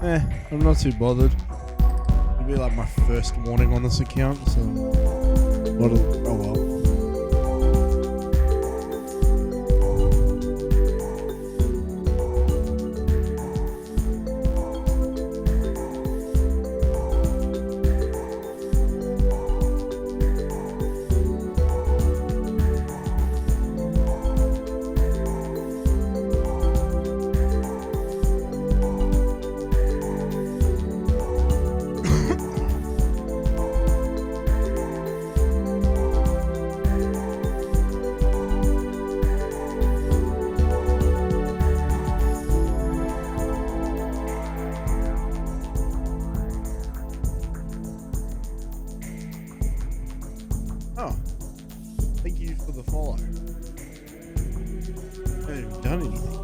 I'm not too bothered. It'll be like my first warning on this account, so oh well. Oh, thank you for the follow. I haven't even done anything.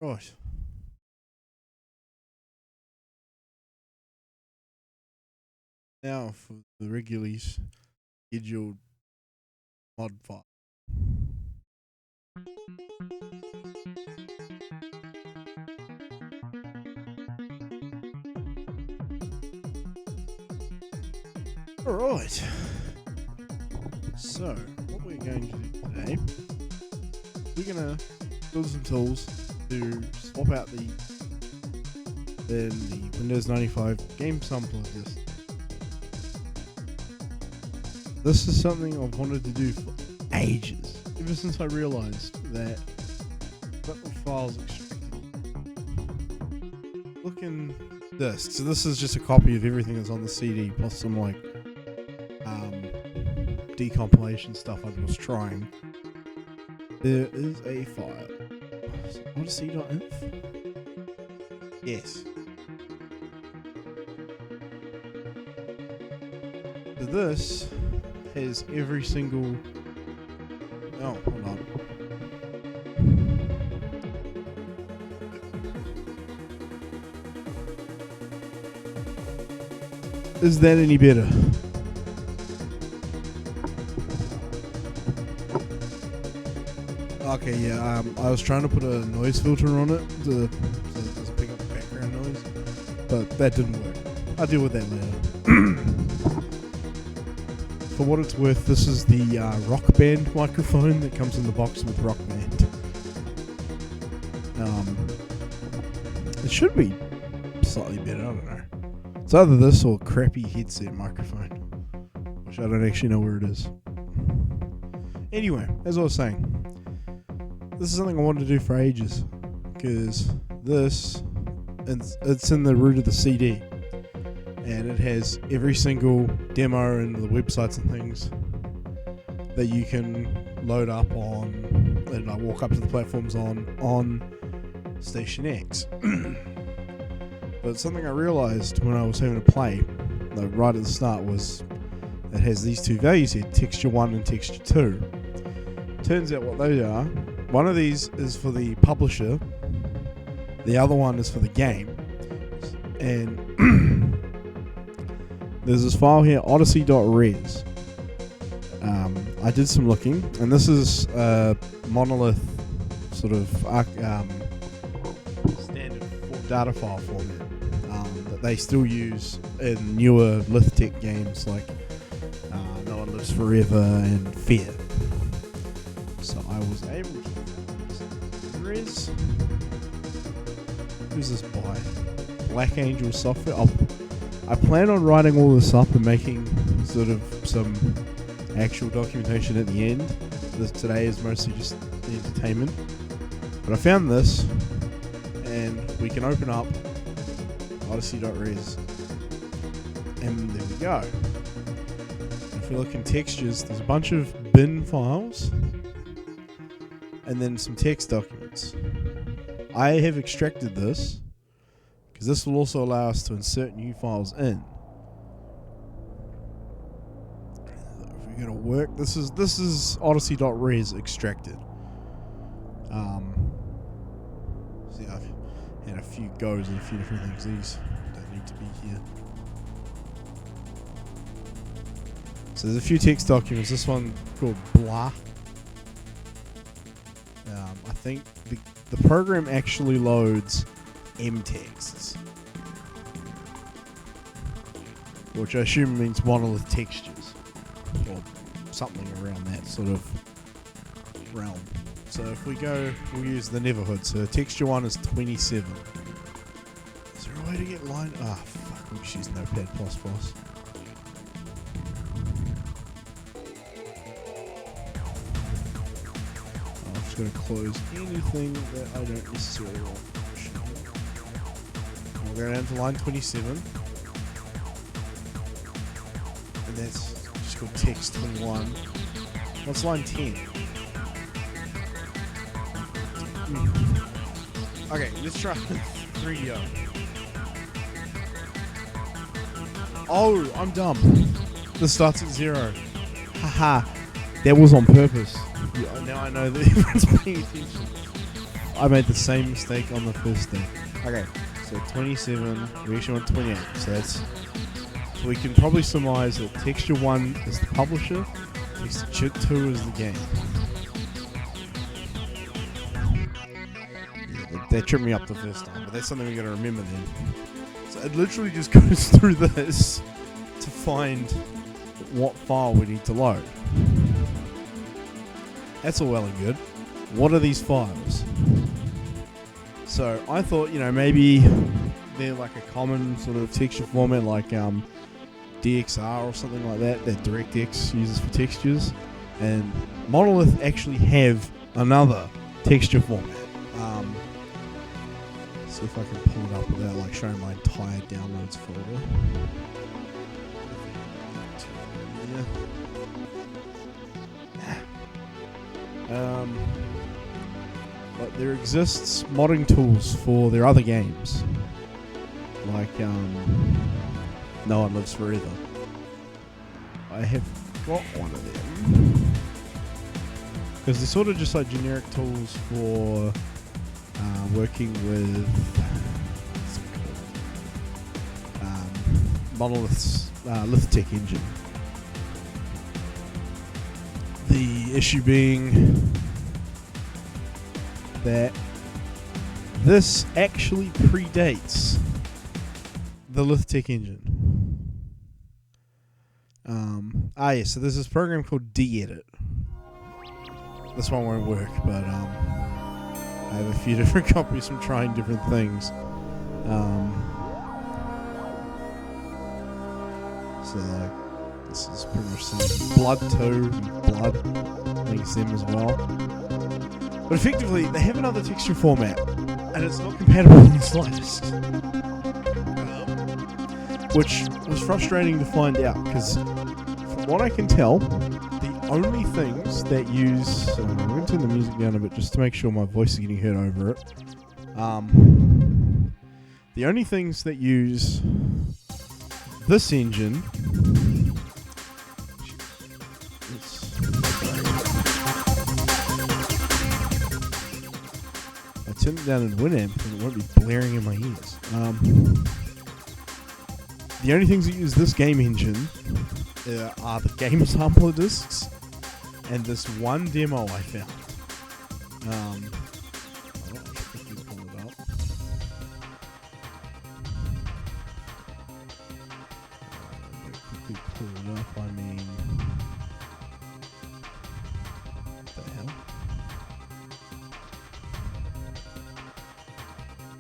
Right. Now for the regularly scheduled mod file. Alright. So, what we're going to do today, we're going to build some tools to swap out the Windows 95 game sampler disk. This is something I've wanted to do for ages, ever since I realized that the files extracted. Look in this. So this is just a copy of everything that's on the CD, plus some like decompilation stuff I was trying. There is a file. Odyssey.inf? Yes. So this has every single... Oh, hold on. Is that any better? Okay, yeah, I was trying to put a noise filter on it to just pick up background noise, but that didn't work. I'll deal with that later. For what it's worth, this is the Rock Band microphone that comes in the box with Rock Band. It should be slightly better, I don't know. It's either this or crappy headset microphone, which I don't actually know where it is. Anyway, as I was saying, this is something I wanted to do for ages, because it's in the root of the CD, and it has every single demo and the websites and things that you can load up on, and I walk up to the platforms on Station X. But something I realized when I was having to play, right at the start, was it has these two values here, texture 1 and texture 2. Turns out what they are, one of these is for the publisher, The other one is for the game. And there's this file here, odyssey.res. I did some looking, and this is a monolith sort of standard data file format that they still use in newer Lithtech games like No One Lives Forever and Fear. So I was able to res. Who's this by? Black Angel Software. I plan on writing all this up and making sort of some actual documentation at the end. Today is mostly just the entertainment. But I found this, and we can open up odyssey.res. And there we go. If we look in textures, there's a bunch of bin files, and then some text documents. I have extracted this, because this will also allow us to insert new files in. If we're going to work, this is odyssey.res extracted. See, I've had a few goes and a few different things. These don't need to be here. So there's a few text documents. This one called blah. I think the program actually loads mtexts, which I assume means monolith textures or something around that sort of realm. So if we go, we'll use the Neverhood. So texture 1 is 27. Is there a way to get line? Ah, fuck, we'll just use Notepad++. I'm just going to close anything that I don't necessarily want. We'll go down to line 27. And that's just called text 21. What's line 10? Okay, let's try 3DO. Oh, I'm dumb. This starts at 0. Haha, that was on purpose. Yeah, now I know that everyone's paying attention. I made the same mistake on the first day. Okay, so 27, we actually want 28. So we can probably surmise that texture 1 is the publisher, texture 2 is the game. That tripped me up the first time, but that's something we got to remember then. So it literally just goes through this to find what file we need to load. That's all well and good. What are these files? So I thought, maybe they're like a common sort of texture format like DXR or something like that DirectX uses for textures. And Monolith actually have another texture format. See if I can pull it up without like showing my entire downloads folder. But there exists modding tools for their other games, like No One Lives Forever. I have got one of them because they're sort of just like generic tools for working with Monolith's Lithtech engine. The issue being that this actually predates the Lithtech engine. So there's this program called dedit. This one won't work, but I have a few different copies from trying different things. So this is pretty much some Blood 2 and Blood. I think it's them as well. But effectively, they have another texture format, and it's not compatible in the slightest. Which was frustrating to find out, because from what I can tell, the only things that use... I'm going to turn the music down a bit just to make sure my voice is getting heard over it. The only things that use this engine... turn it down in Winamp and it won't be blaring in my ears. The only things that use this game engine are the game sampler discs and this one demo I found. Quickly pull it up. Quickly pull it up. I mean, what the hell?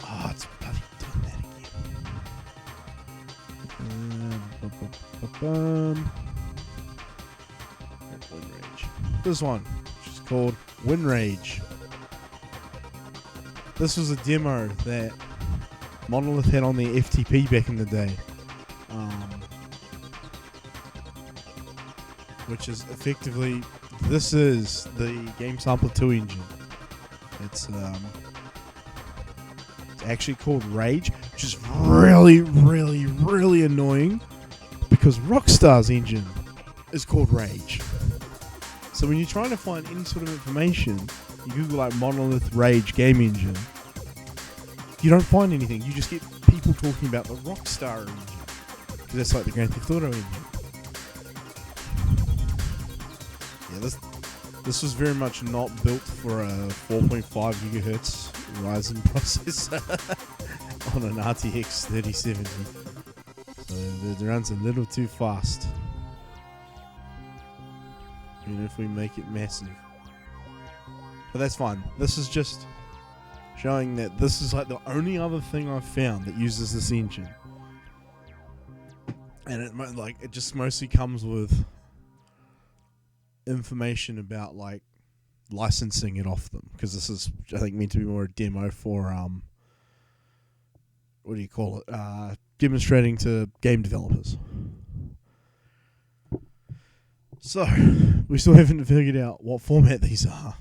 Oh, it's bloody done that again. Winrage. This one, which is called Winrage. This was a demo that Monolith had on their FTP back in the day, which is effectively, this is the Game Sampler 2 engine. It's actually called Rage, which is really, really, really annoying because Rockstar's engine is called Rage. So when you're trying to find any sort of information, you Google like Monolith Rage game engine, you don't find anything. You just get people talking about the Rockstar engine, because that's like the Grand Theft Auto engine. Yeah, this was very much not built for a 4.5 gigahertz Ryzen processor on an RTX 3070. So it runs a little too fast. Even if we make it massive. But that's fine. This is just showing that this is like the only other thing I've found that uses this engine. And it just mostly comes with information about like licensing it off them, because this is, I think, meant to be more a demo for what do you call it? Demonstrating to game developers. So we still haven't figured out what format these are.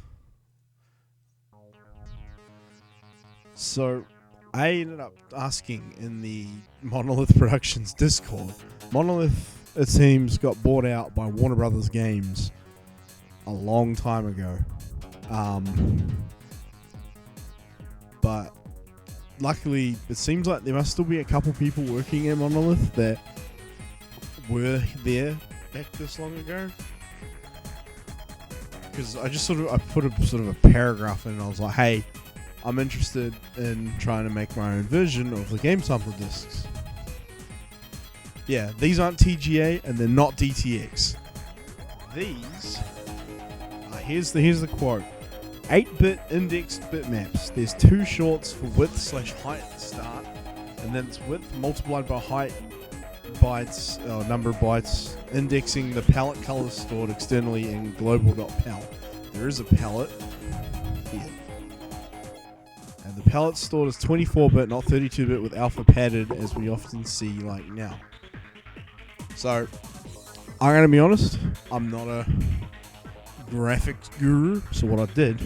So I ended up asking in the Monolith Productions Discord. Monolith, it seems, got bought out by Warner Brothers Games a long time ago. But luckily, it seems like there must still be a couple people working at Monolith that were there back this long ago. Because I put a sort of a paragraph in and I was like, hey, I'm interested in trying to make my own version of the game sample discs. Yeah, these aren't TGA and they're not DTX. These here's the quote. 8-bit indexed bitmaps. There's two shorts for width/height at the start, and then it's width multiplied by height bytes, number of bytes, indexing the palette colors stored externally in global.pal. There is a palette here. And the palette stored is 24-bit, not 32-bit, with alpha padded, as we often see like now. So, I'm going to be honest, I'm not a graphics guru, so what I did,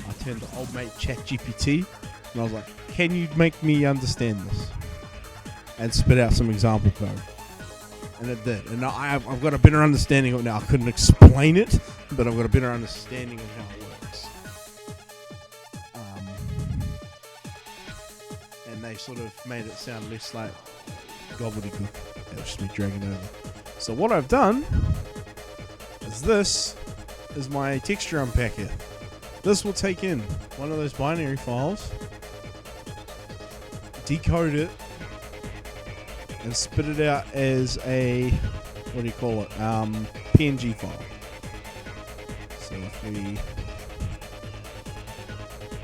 I turned to old mate ChatGPT, and I was like, can you make me understand this? And spit out some example code. And it did. And I've got a better understanding of it now. I couldn't explain it, but I've got a better understanding of how it works. And they sort of made it sound less like gobbledygook. That was just me dragging over. So what I've done is this is my texture unpacker. This will take in one of those binary files, decode it, and spit it out as a, what do you call it, PNG file. So if we,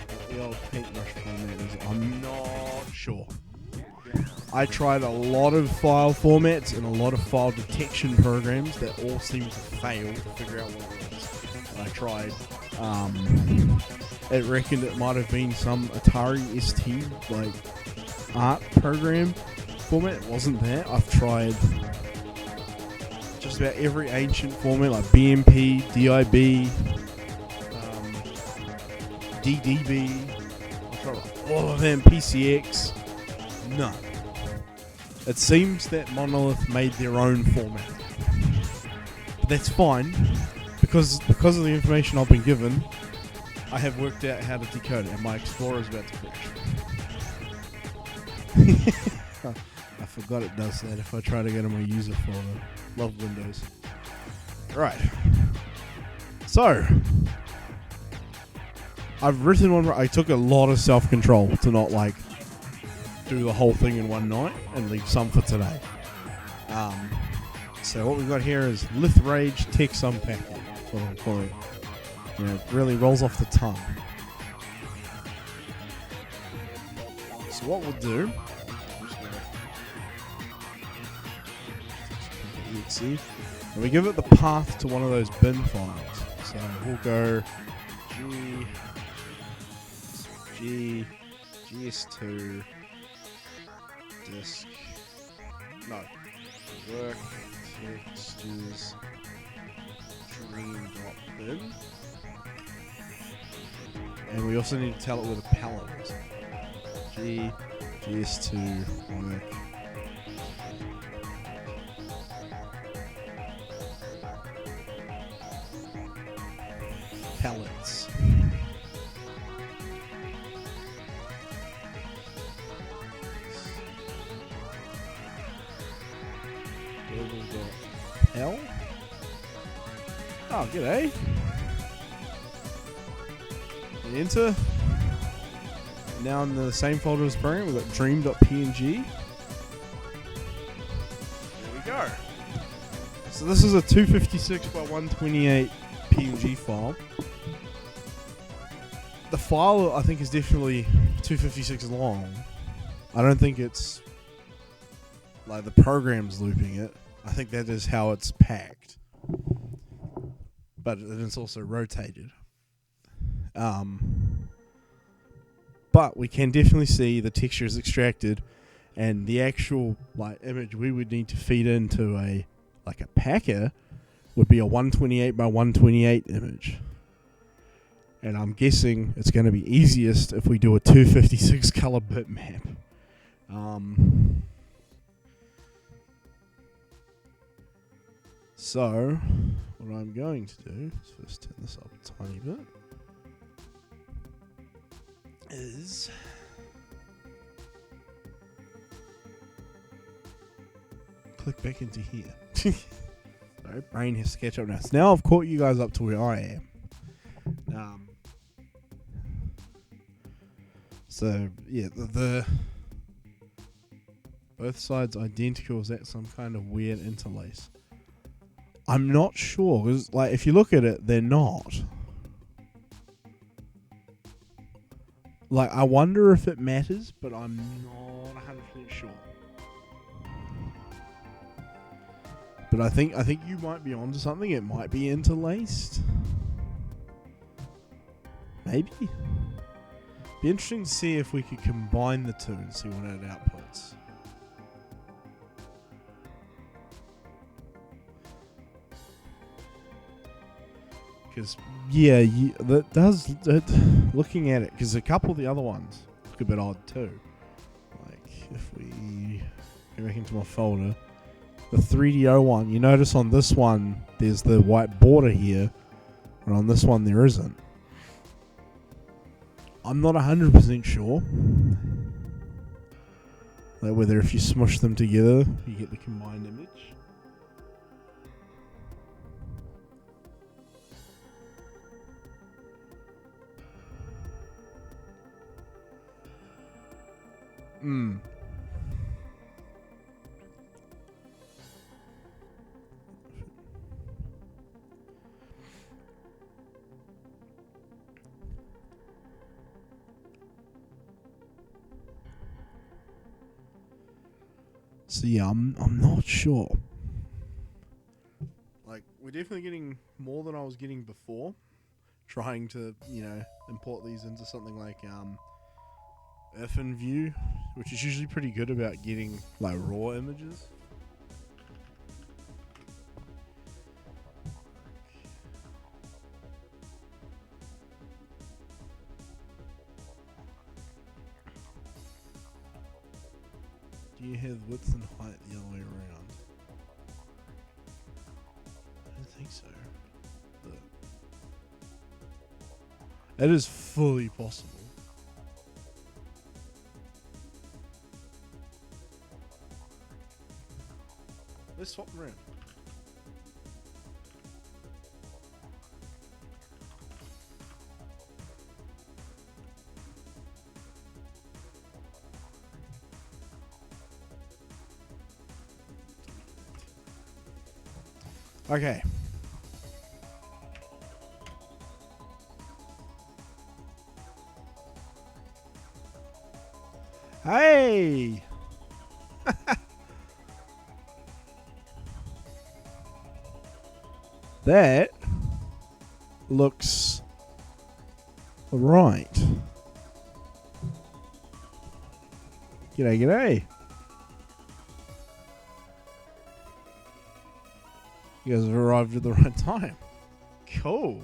what the old paintbrush format is, I'm not sure. I tried a lot of file formats and a lot of file detection programs that all seem to fail to figure out what it was. And I tried, it reckoned it might have been some Atari ST like art program format. It wasn't that. I've tried just about every ancient format like BMP, DIB, DDB. I've tried all of them, PCX. None. It seems that Monolith made their own format. But that's fine, because of the information I've been given, I have worked out how to decode it, and my Explorer is about to finish. I forgot it does that if I try to go to my user folder. Love Windows. Right. So, I've written one. I took a lot of self-control to not like do the whole thing in one night and leave some for today. So what we've got here is Lith Rage Text Unpacking. That's what I'm calling it. You know, it really rolls off the tongue. So what we'll do, exe, and we give it the path to one of those bin files. So we'll go gs2 disk, no, work textures dream.bin, and we also need to tell it with a palette. gs2 work palettes. L. Oh, g'day. And enter. Now in the same folder as Brain, we've got dream.png. There we go. So this is a 256 by 128 PNG file. The file, I think, is definitely 256 long. I don't think it's like the program's looping it. I think that is how it's packed. But it's also rotated. But we can definitely see the texture is extracted, and the actual like image we would need to feed into a packer would be a 128 by 128 image. And I'm guessing it's going to be easiest if we do a 256 color bitmap. So, what I'm going to do is first turn this up a tiny bit. Is click back into here. Sorry, brain has to catch up now. So now I've caught you guys up to where I am. So yeah, the both sides identical. Is that some kind of weird interlace? I'm not sure, because like if you look at it, they're not. Like I wonder if it matters, but I'm not 100% sure. But I think you might be onto something. It might be interlaced. Maybe. Be interesting to see if we could combine the two and see what it outputs. Because yeah, that does. Looking at it, because a couple of the other ones look a bit odd too. Like if we go back into my folder, the 3DO one, you notice on this one there's the white border here, and on this one there isn't. I'm not 100% sure. Like whether if you smush them together, you get the combined image. So yeah, I'm not sure. Like we're definitely getting more than I was getting before, trying to import these into something like InView, which is usually pretty good about getting like raw images. Do you have width and height the other way around? I don't think so. But It is fully possible. Let's swap them around. Okay. Hey! That looks right. G'day, g'day. You guys have arrived at the right time. Cool.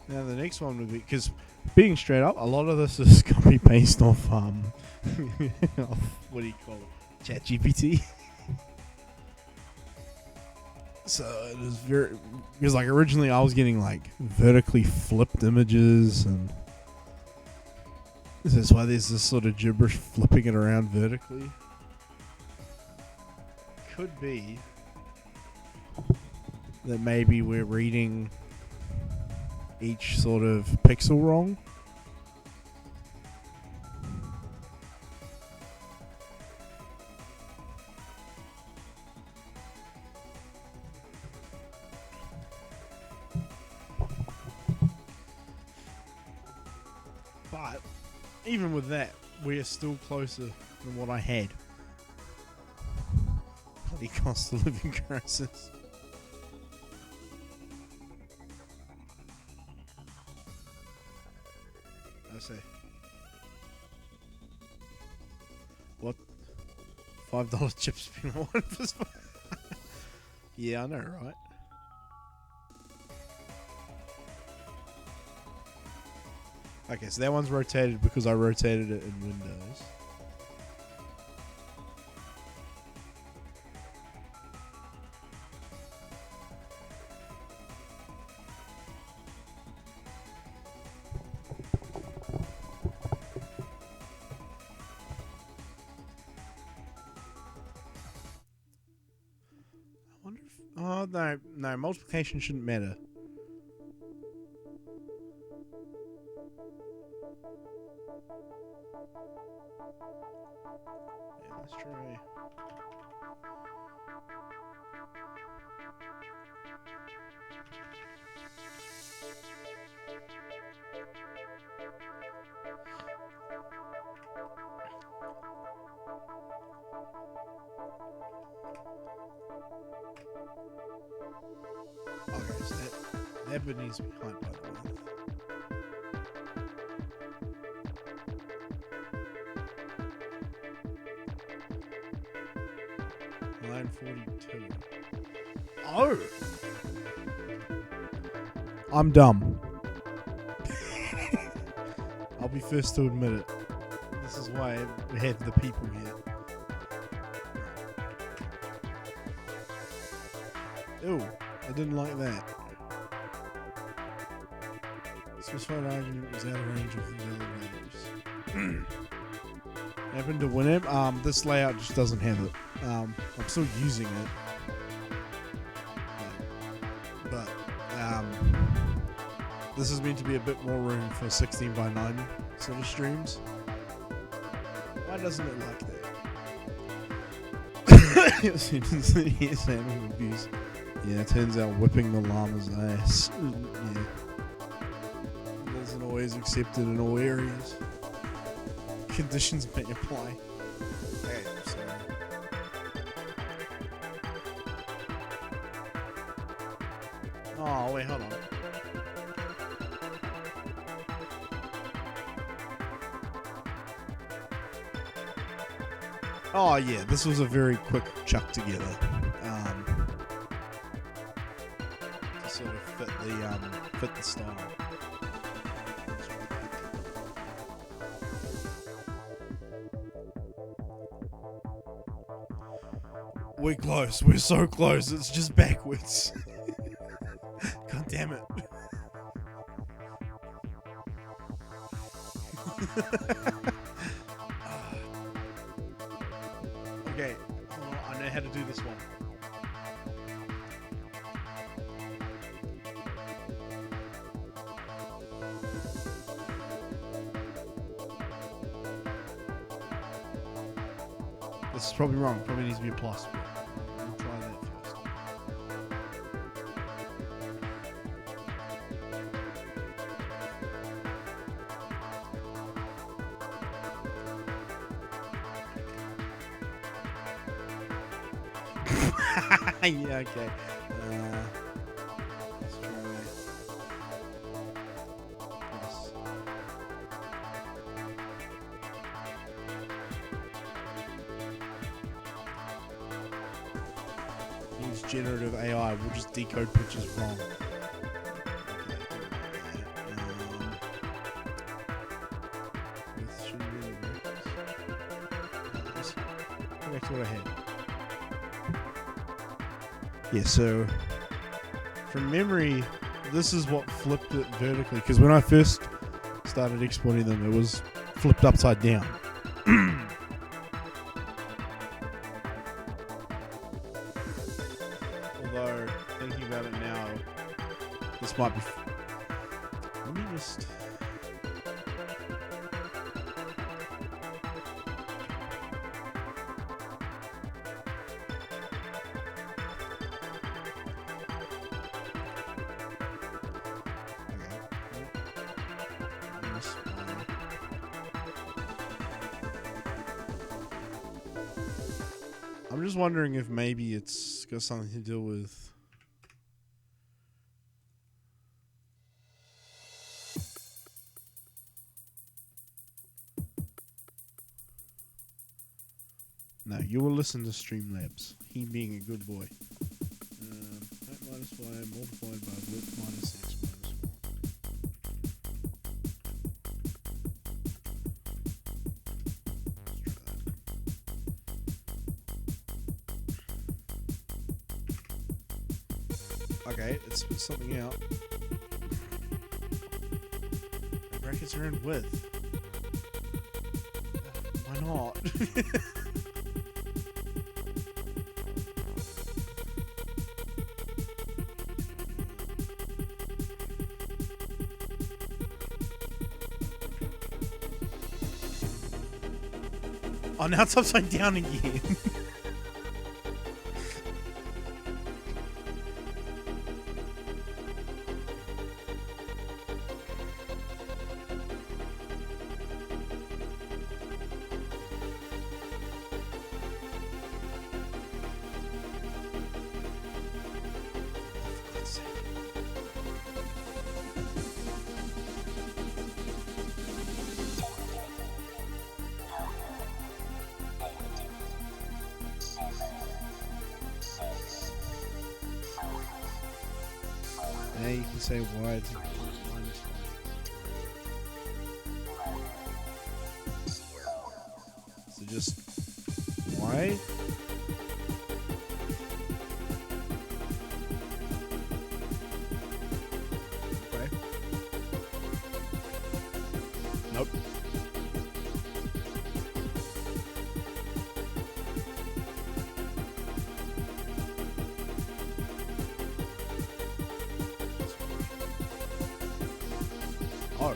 Now the next one would be, because being straight up, a lot of this is going to be based off, off, what do you call it? ChatGPT. So it is very, because like originally I was getting like vertically flipped images, and this is why there's this sort of gibberish flipping it around vertically. Could be that maybe we're reading each sort of pixel wrong. But even with that, we are still closer than what I had. Bloody cost of living crisis. I say, what? $5 chips been one for spot? Yeah, I know, right? Okay, so that one's rotated because I rotated it in Windows. I wonder if... Oh, no, multiplication shouldn't matter. Yeah, that's true. Okay, so that bit needs to be hide by the way. 942. Oh! I'm dumb. I'll be first to admit it. This is why we have the people here. Ew, I didn't like that. This phone argument was out of range of the other values. Happened to Winamp. This layout just doesn't have it. I'm still using it. But this is meant to be a bit more room for 16:9 sort of streams. Why doesn't it like that? Here's animal abuse. Yeah, it turns out whipping the llama's ass. Yeah. It isn't always accepted in all areas. Conditions may apply. Okay, so. Oh, wait, hold on. Oh, yeah, this was a very quick chuck together. To sort of fit the style. We're close. We're so close. It's just backwards. God damn it. Okay, hold on, I know how to do this one. This is probably wrong. Probably needs to be a plus. But we'll try that first. Yeah, okay. Let's try plus. Use generative AI. We'll just decode pictures wrong. This should really work. Just go back to what I had. Yeah, so from memory, this is what flipped it vertically. Because when I first started exporting them, it was flipped upside down. Although, thinking about it now, this might be... Let me just... I'm just wondering if maybe it's got something to do with... No, you will listen to Streamlabs. He being a good boy. Height minus y multiplied by width minus x minus 4. Okay, it spit something out. The brackets are in width. Why not? Oh, now it's upside down again. Now you can say why it's minus 1. So just y. Okay. Nope. Oh.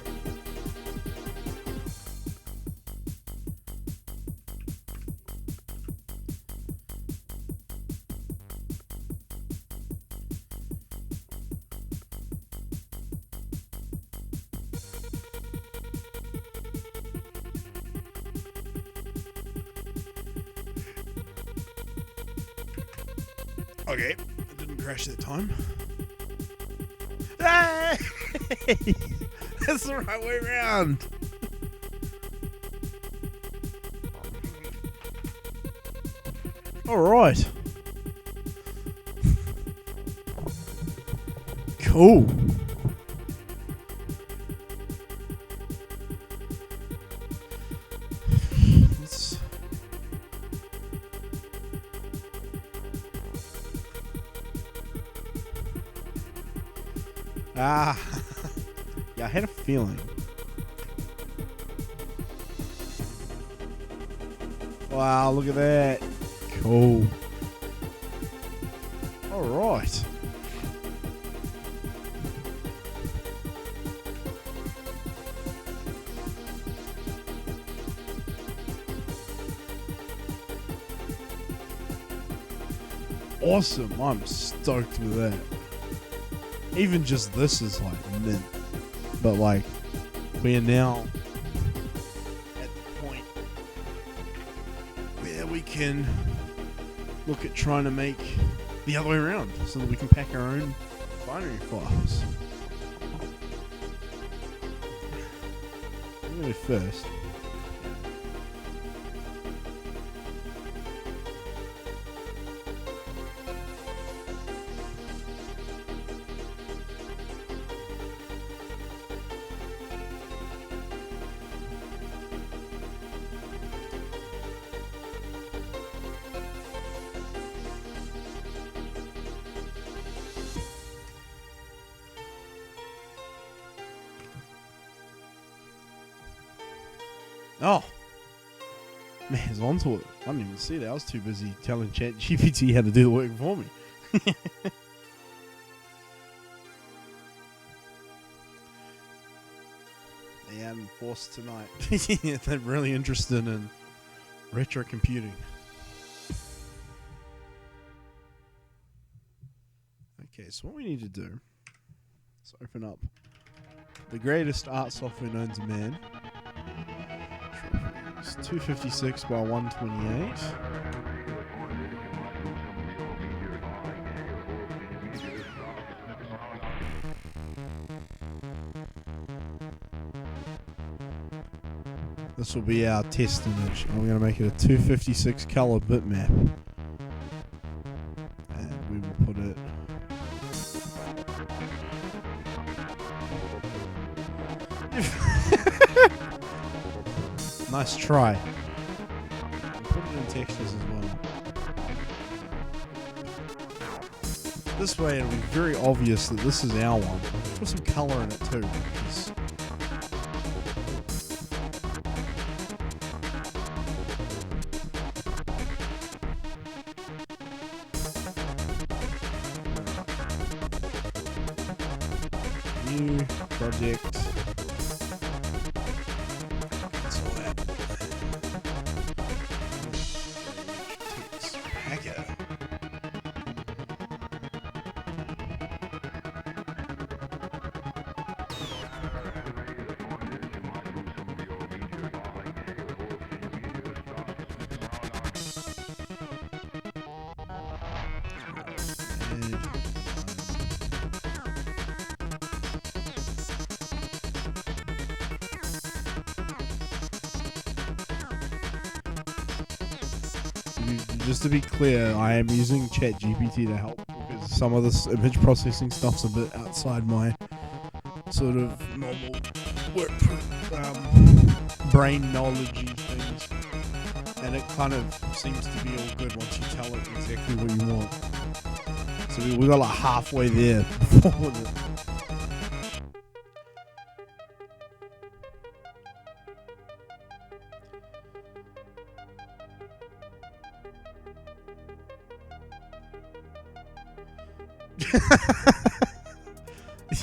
Okay, it didn't crash that time. Hey! That's the right way around. All right. Cool. Ah, yeah, I had a feeling. Wow, look at that. Cool. All right. Awesome. I'm stoked with that. Even just this is like mint. But like, we are now at the point where we can look at trying to make the other way around so that we can pack our own binary files. Really first. Oh, man, it's onto it. I didn't even see that. I was too busy telling ChatGPT how to do the work for me. Yeah, I'm forced tonight. They're really interested in retro computing. Okay, so what we need to do is open up the greatest art software known to man. It's 256 by 128. This will be our test image. I'm going to make it a 256 color bitmap. And we will put it... Nice try. Put it in textures as well. This way it'll be very obvious that this is our one. Put some color in it too. Because new project. Just to be clear, I am using ChatGPT to help because some of this image processing stuff's a bit outside my sort of normal work brain knowledge-y things, and it kind of seems to be all good once you tell it exactly what you want. So we got like halfway there before the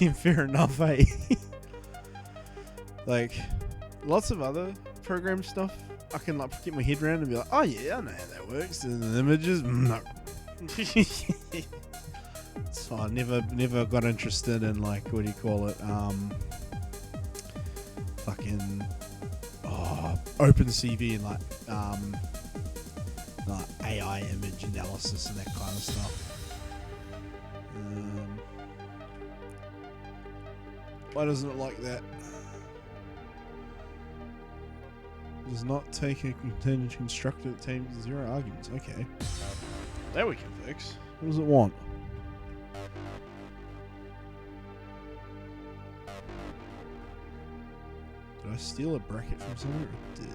yeah, fair enough, eh? Like, lots of other program stuff, I can like get my head around and be like, oh yeah, I know how that works. And the images, no. So I never got interested in like, what do you call it? Fucking OpenCV and like AI image analysis and that kind of stuff. Why doesn't it like that? Does not take a contingent constructor that takes 0 arguments. Okay. That we can fix. What does it want? Did I steal a bracket from somewhere? I did.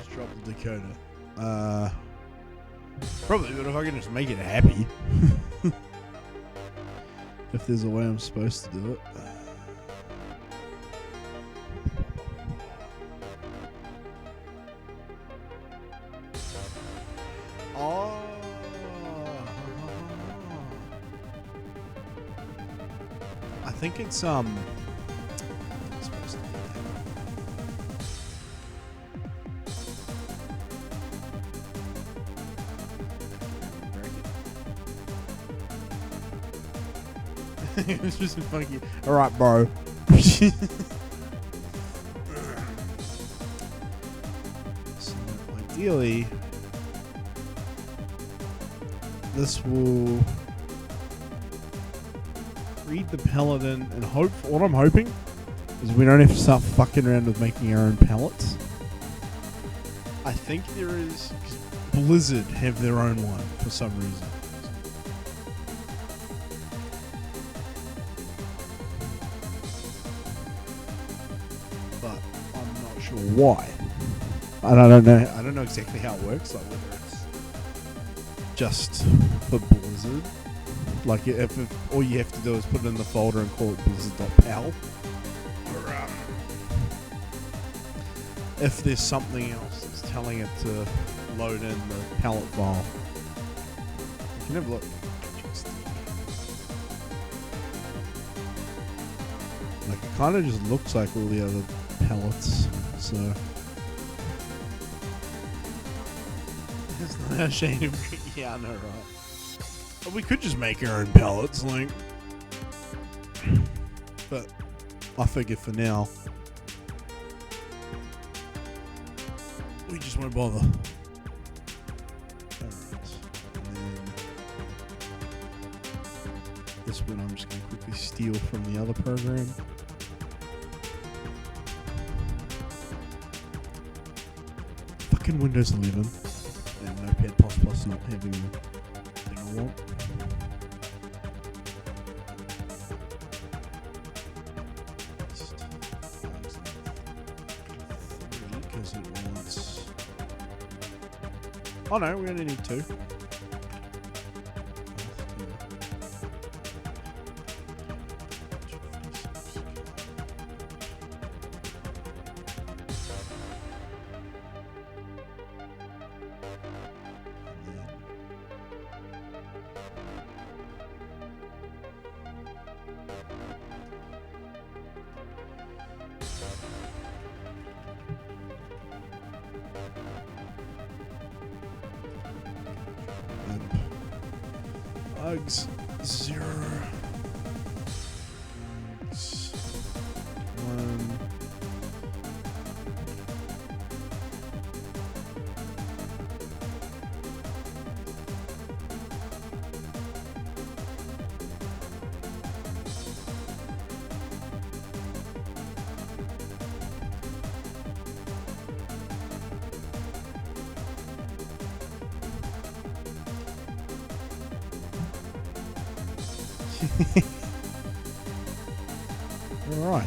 just drop the decoder. Probably, but if I can just make it happy. If there's a way I'm supposed to do it. Oh. I think it's supposed to be that. It's just funky. Alright, bro. So ideally, this will read the palette in and hope. What I'm hoping is we don't have to start fucking around with making our own palettes. I think there is. Blizzard have their own one for some reason. But I'm not sure why. And I don't know exactly how it works, like whether it's just for Blizzard. Like if all you have to do is put it in the folder and call it blizzard.pal. Or if there's something else that's telling it to load in the palette file. You can have a look. Like it kind of just looks like all the other palettes, so it's not a shame. Yeah, I know, right? But we could just make our own palettes, like. But I figure for now, we just won't bother. This one I'm just going to quickly steal from the other program. Fucking Windows 11 and Notepad++ not having the thing I want. Because it wants... Oh no, we only need 2. Bugs 0 bugs 1 All right.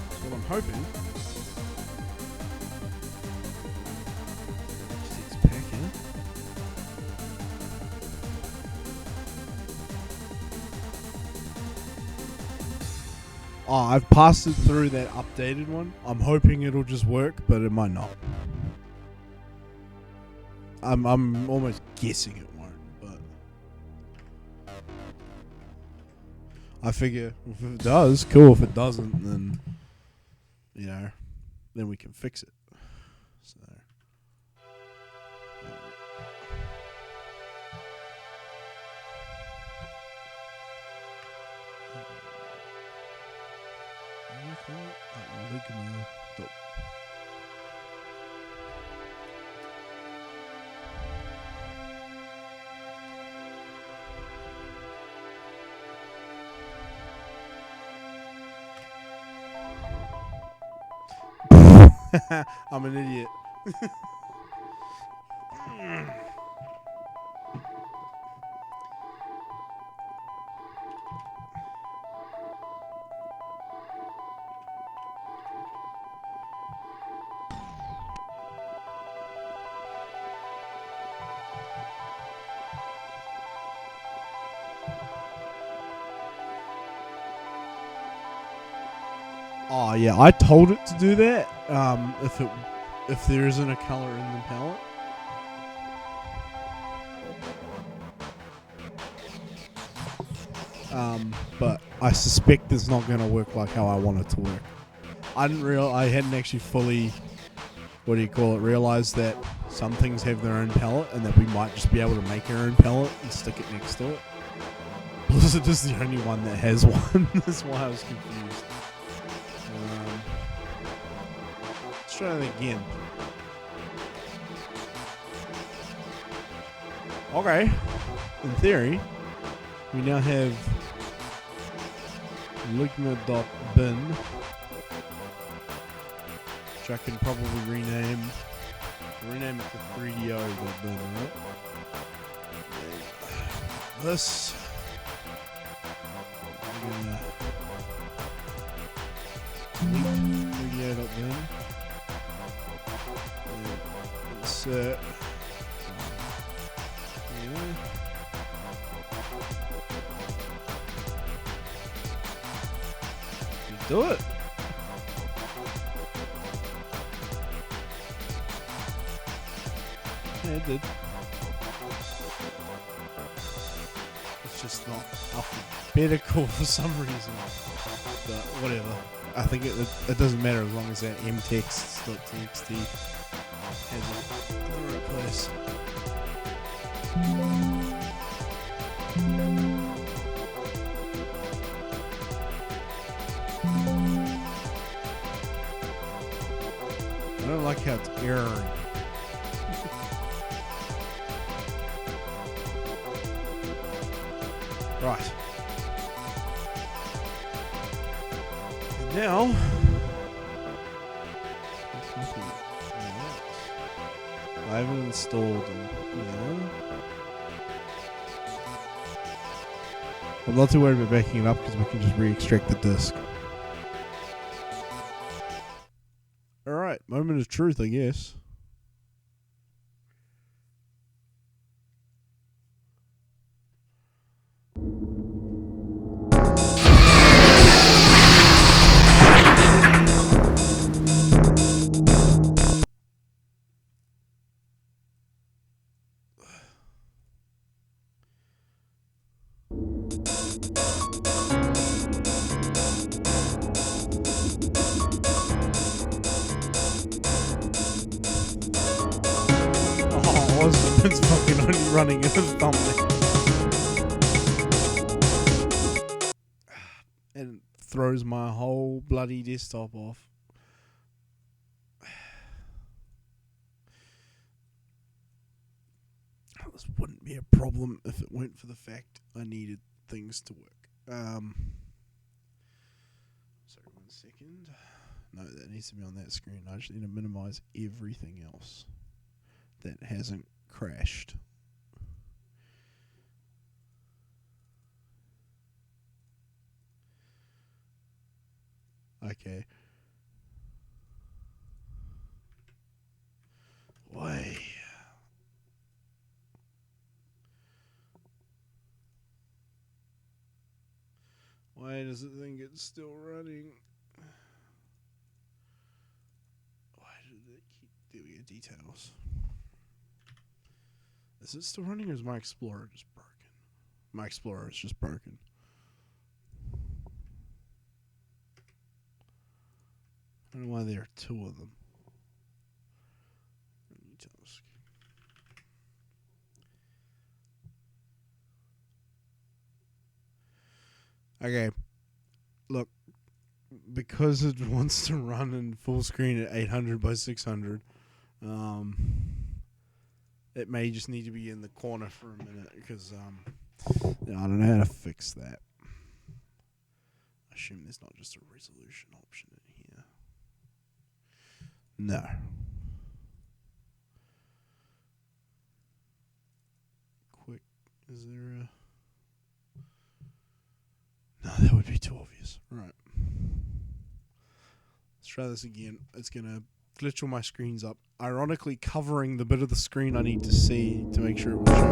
That's what I'm hoping. It's packing. Oh, I've passed it through that updated one. I'm hoping it'll just work, but it might not. I'm almost guessing it won't, but I figure if it does, cool. If it doesn't, then then we can fix it. So I'm an idiot. Oh yeah, I told it to do that. If there isn't a color in the palette. But I suspect it's not going to work like how I want it to work. I hadn't actually fully, realized that some things have their own palette and that we might just be able to make our own palette and stick it next to it. Blizzard is the only one that has one. That's why I was confused. Let's try that again. Okay. In theory, we now have ligma.bin, which I can probably rename it to 3do.bin, right? This, I'm gonna delete 3do.bin, insert, do it. Yeah, it did. It's just not alphabetical for some reason. But whatever. I think it doesn't matter as long as that mtext.txt has it in the right place. I don't like how it's erroring. Right. And now, I haven't installed them. Yeah. I'm not too worried about backing it up because we can just re-extract the disk. Alright, moment of truth, I guess. It's fucking only running in the thumbnail. And throws my whole bloody desktop off. This wouldn't be a problem if it weren't for the fact I needed things to work. Sorry, 1 second. No, that needs to be on that screen. I just need to minimize everything else that hasn't crashed. Okay. Why? Why does it think it's still running? Why did it keep doing details? Is it still running or is my Explorer just broken? My Explorer is just broken. I don't know why there are two of them. Okay, look, because it wants to run in full screen at 800 by 600, it may just need to be in the corner for a minute because I don't know how to fix that. I assume there's not just a resolution option in here. No. Quick, is there a... No, that would be too obvious. Right. Let's try this again. It's going to glitch all my screens up, ironically covering the bit of the screen I need to see to make sure it will show.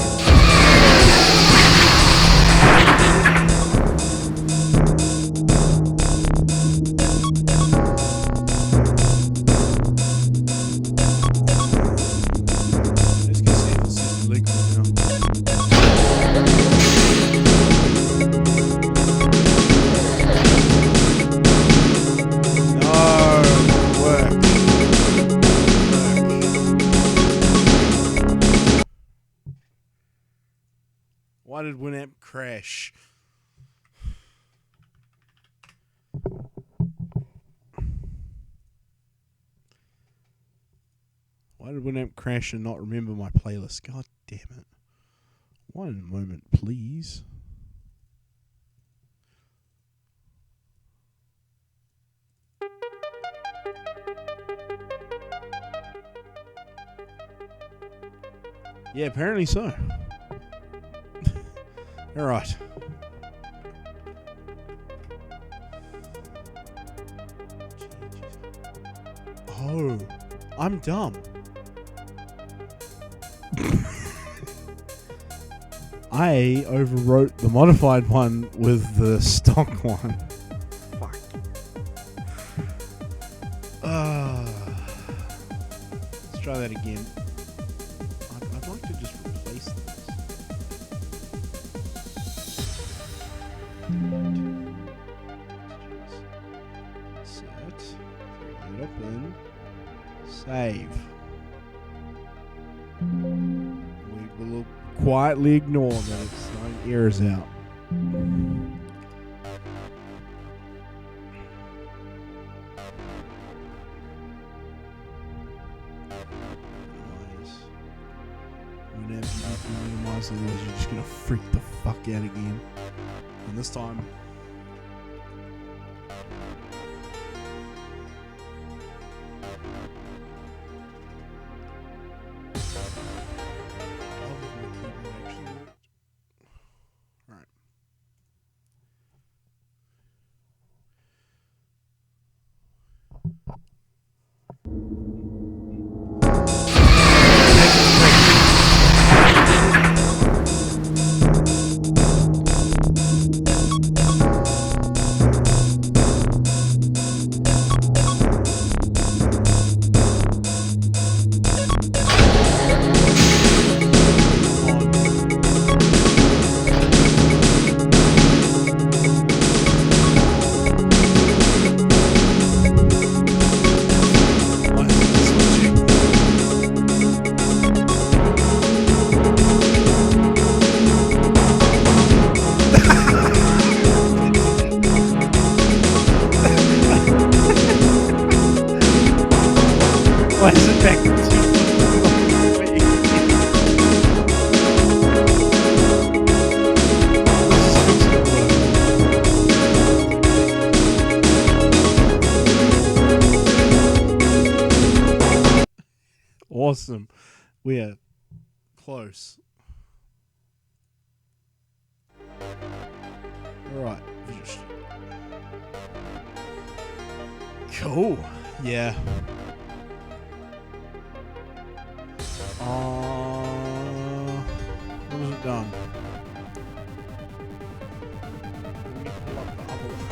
Why did Winamp crash? Why did Winamp crash and not remember my playlist? God damn it. One moment, please. Yeah, apparently so. Alright. Oh, I'm dumb. I overwrote the modified one with the stock one. Fuck. Let's try that again. I'd like to just replace this. Set. Throw that up in. Save. We will quietly ignore that it's throwing errors out. Nice. Whenever you minimize it, you're just gonna freak the fuck out again. And this time, why is it back to Awesome. We are close. Alright. Cool. Yeah. What has it done? Let me pull up the other one.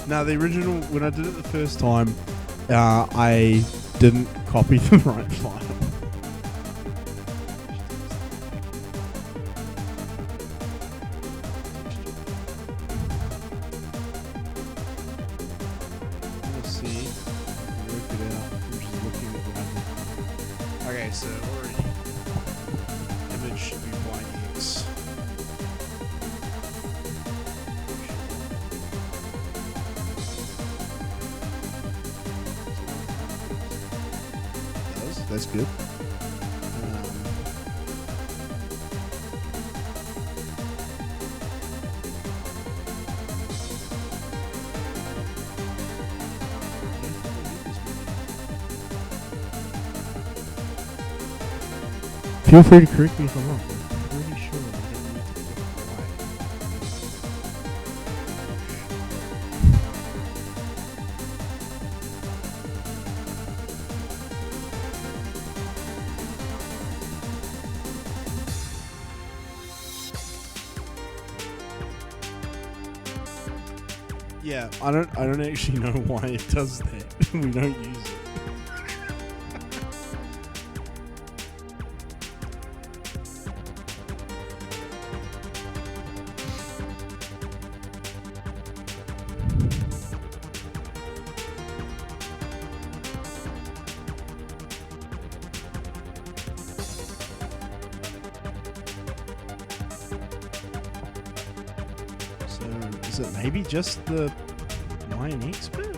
Now, the original, when I did it the first time, I didn't copy the right file. Let's see. Work it out. I'm just looking at what I did. Okay, so already, image should be YX. That's good. Feel free to correct me if I'm wrong. I'm pretty sure I don't need to click Y. Yeah, I don't actually know why it does that. We don't use it. Is it maybe just the Lion Expert?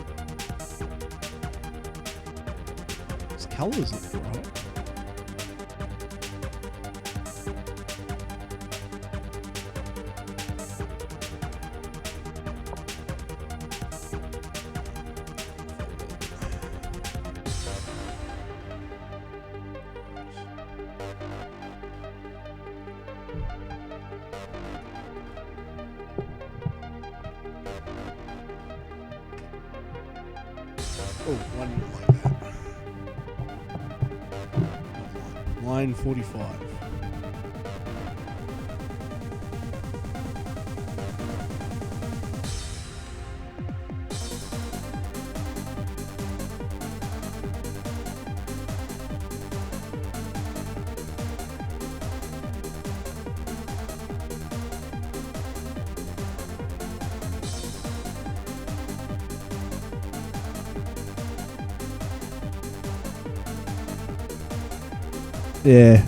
Its colours look right. Oh, why didn't I like that? Line 45. Yeah.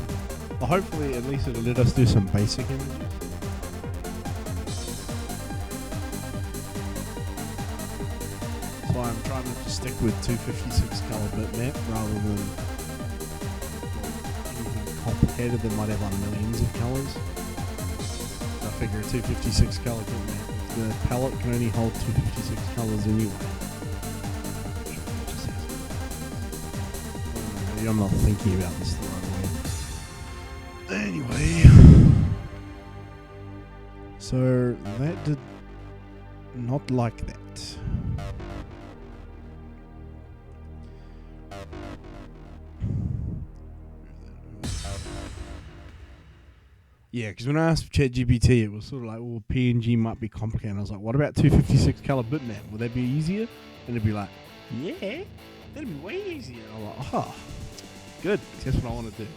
Well, hopefully at least it'll let us do some basic images. That's why I'm trying to stick with 256 color bitmap rather than anything complicated that might have like millions of colors. I figure a 256 color bitmap, if the palette can only hold 256 colors anyway. Maybe I'm not thinking about this the right way. Anyway, so that did not like that. Yeah, because when I asked ChatGPT, it was sort of like, well, PNG might be complicated. I was like, what about 256 color bitmap? Would that be easier? And it'd be like, yeah, that'd be way easier. I'm like, oh, good. That's what I want to do.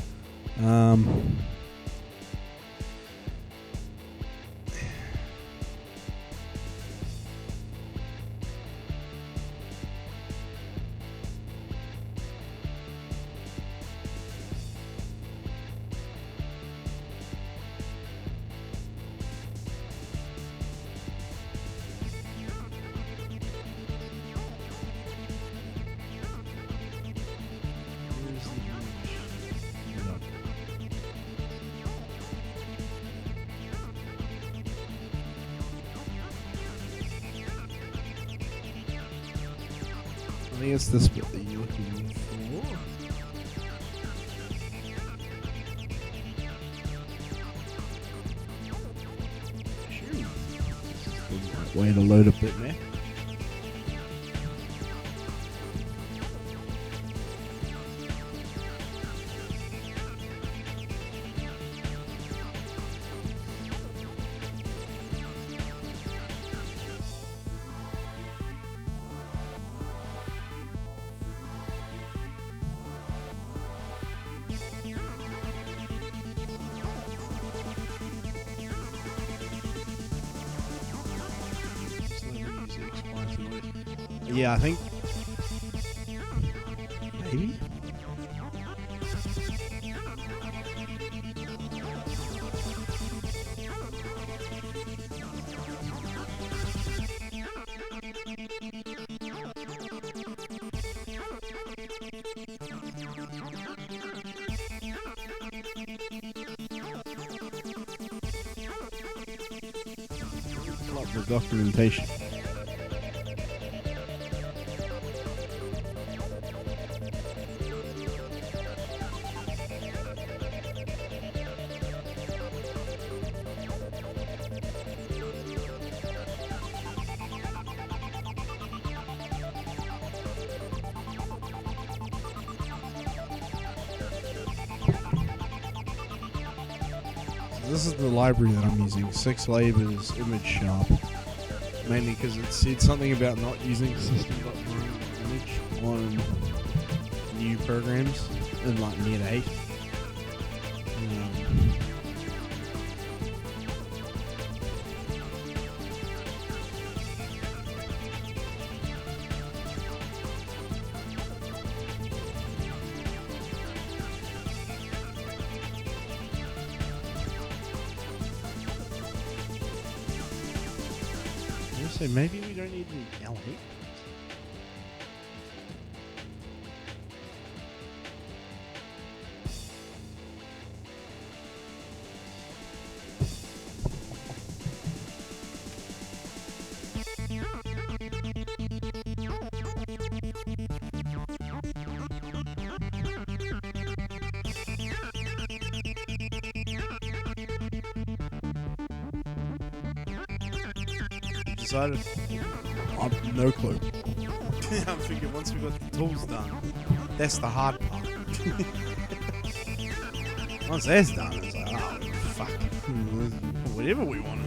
I think it's this bit that you're looking for. Sure. This is the right way to load a bitmap. Yeah, I think maybe. Pull up the documentation. This is the library that I'm using, 6 Labors Image Sharp, mainly because it said something about not using system.image on new programs in like Net 8. So maybe we don't need any element. Decided. I've no clue. I'm thinking once we've got the tools done, that's the hard part. Once that's done, it's like, oh, fuck. Whatever we want.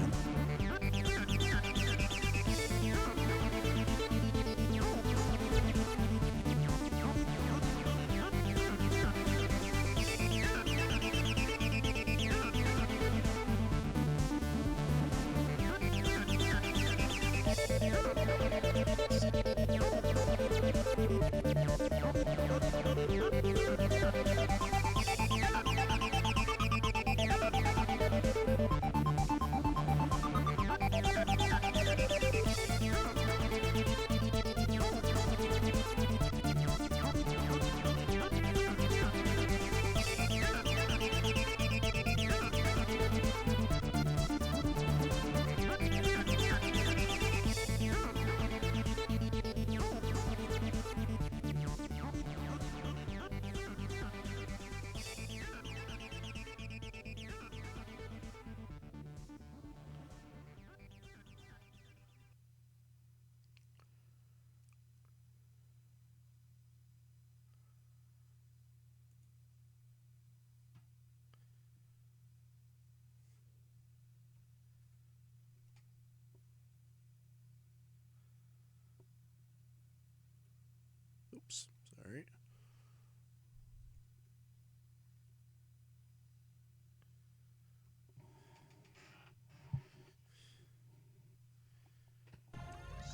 Oops, sorry.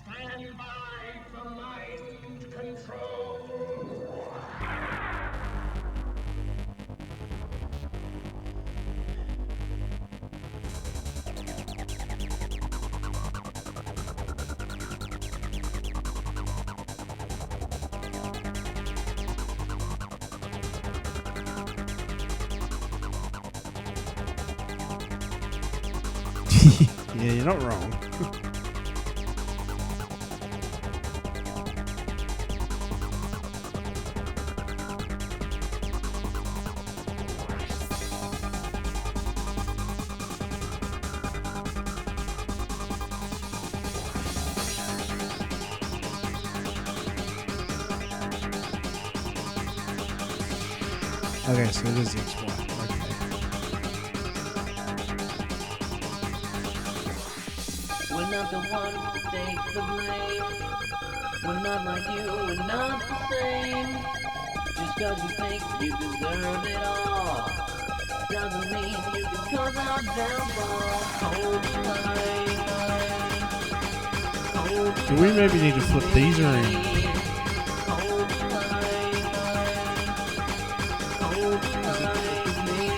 Stand by for mind control. Yeah, you're not wrong. Okay, so it is X1. Okay. We're not the ones to take the blame. We're not like you, we're not the same. Just cause you think you deserve it all doesn't mean you can cause our downfall. Hold tight. Do we maybe need to flip these around? Hold tight. Hold tight with me.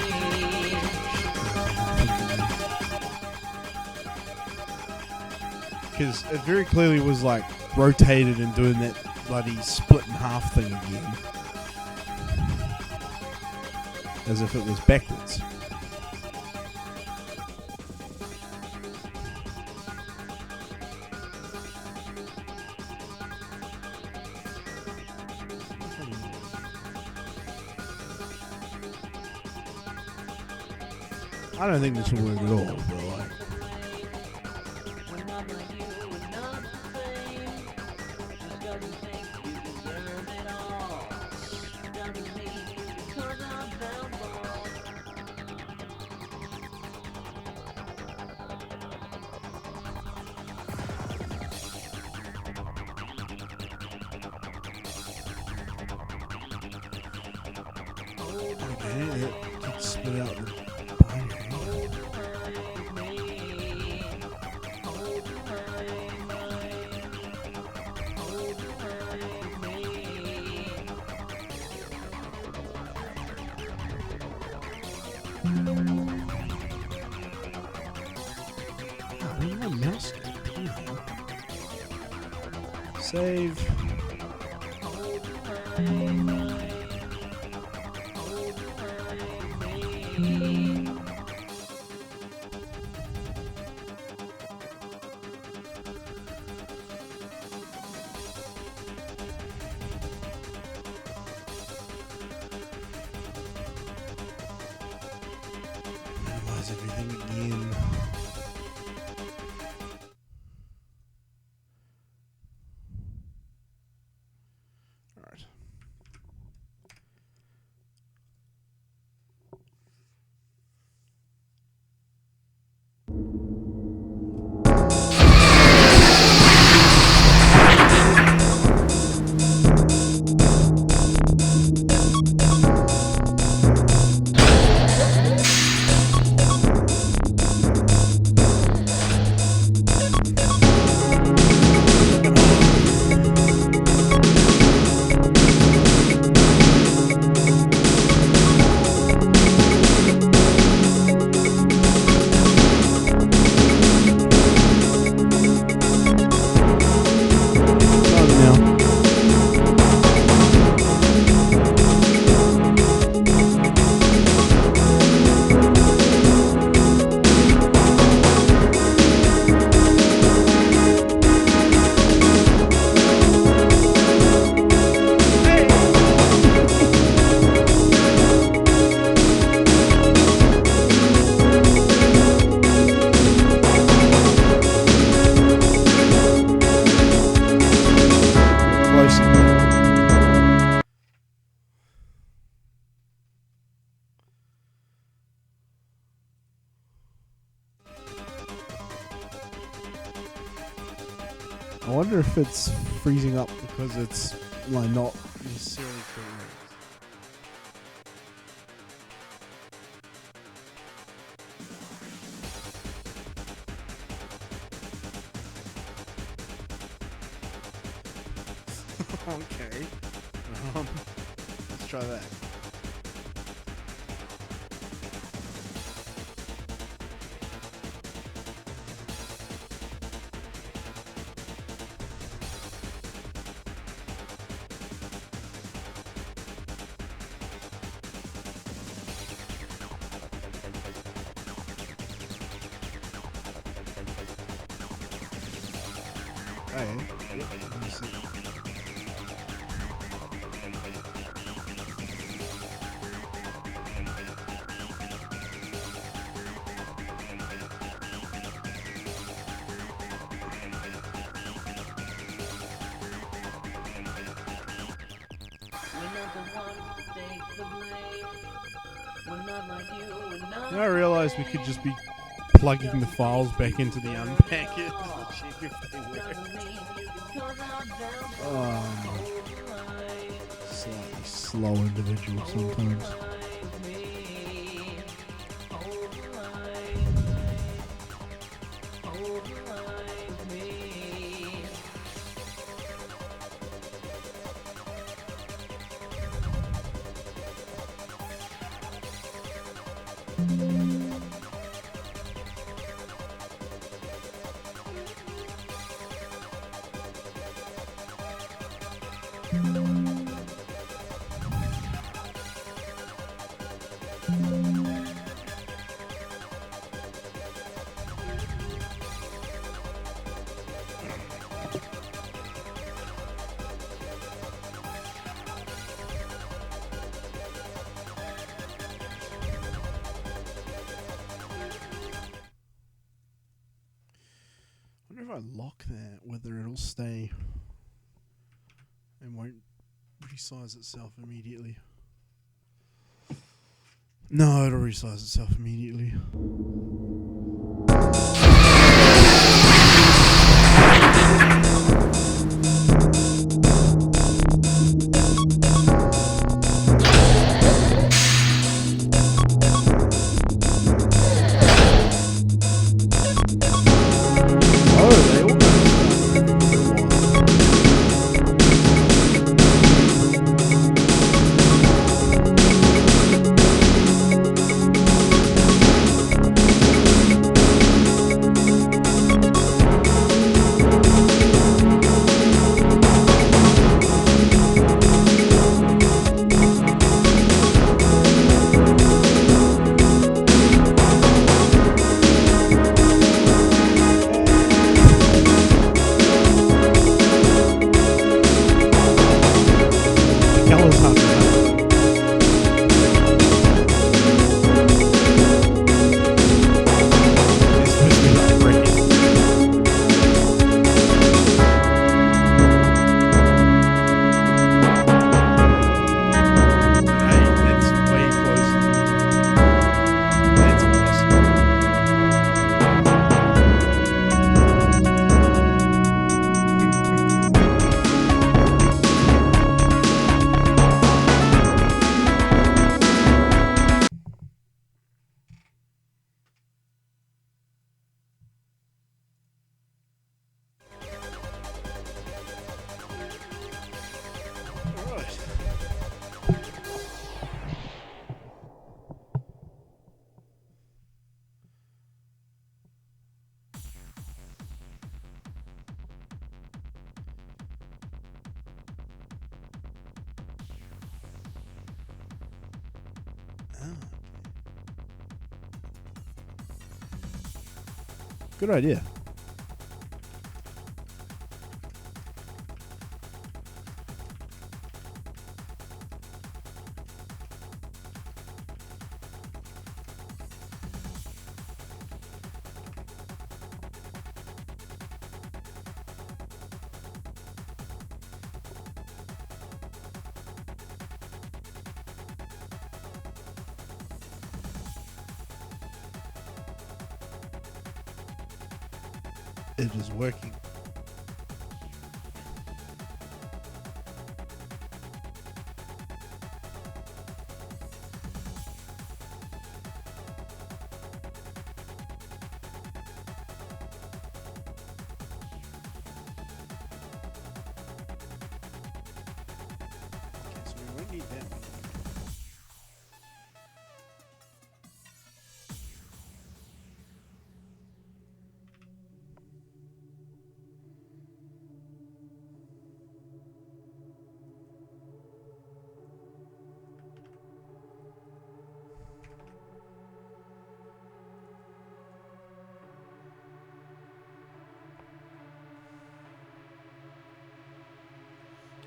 Because it very clearly was like rotated and doing that bloody split in half thing again. As if it was backwards. I don't think this will work at all, but like, We're not like you, we're not the same. Just cause you think you deserve it all doesn't mean you can cause our downfall. okay, that could spit out the binary. Oh, where's my mouse disappear? Save. Minimize everything again. Alright. I wonder if it's freezing up because it's like not necessarily correct. Okay. Let's try that. Hey, let me see. You know, I realised we could just be plugging the files back into the unpacker to check if they work. Slightly slow individual sometimes. I wonder if I lock that, whether it'll stay and won't resize itself immediately. No, it'll resize itself immediately. Good idea. It is working. Okay, so we won't need that one.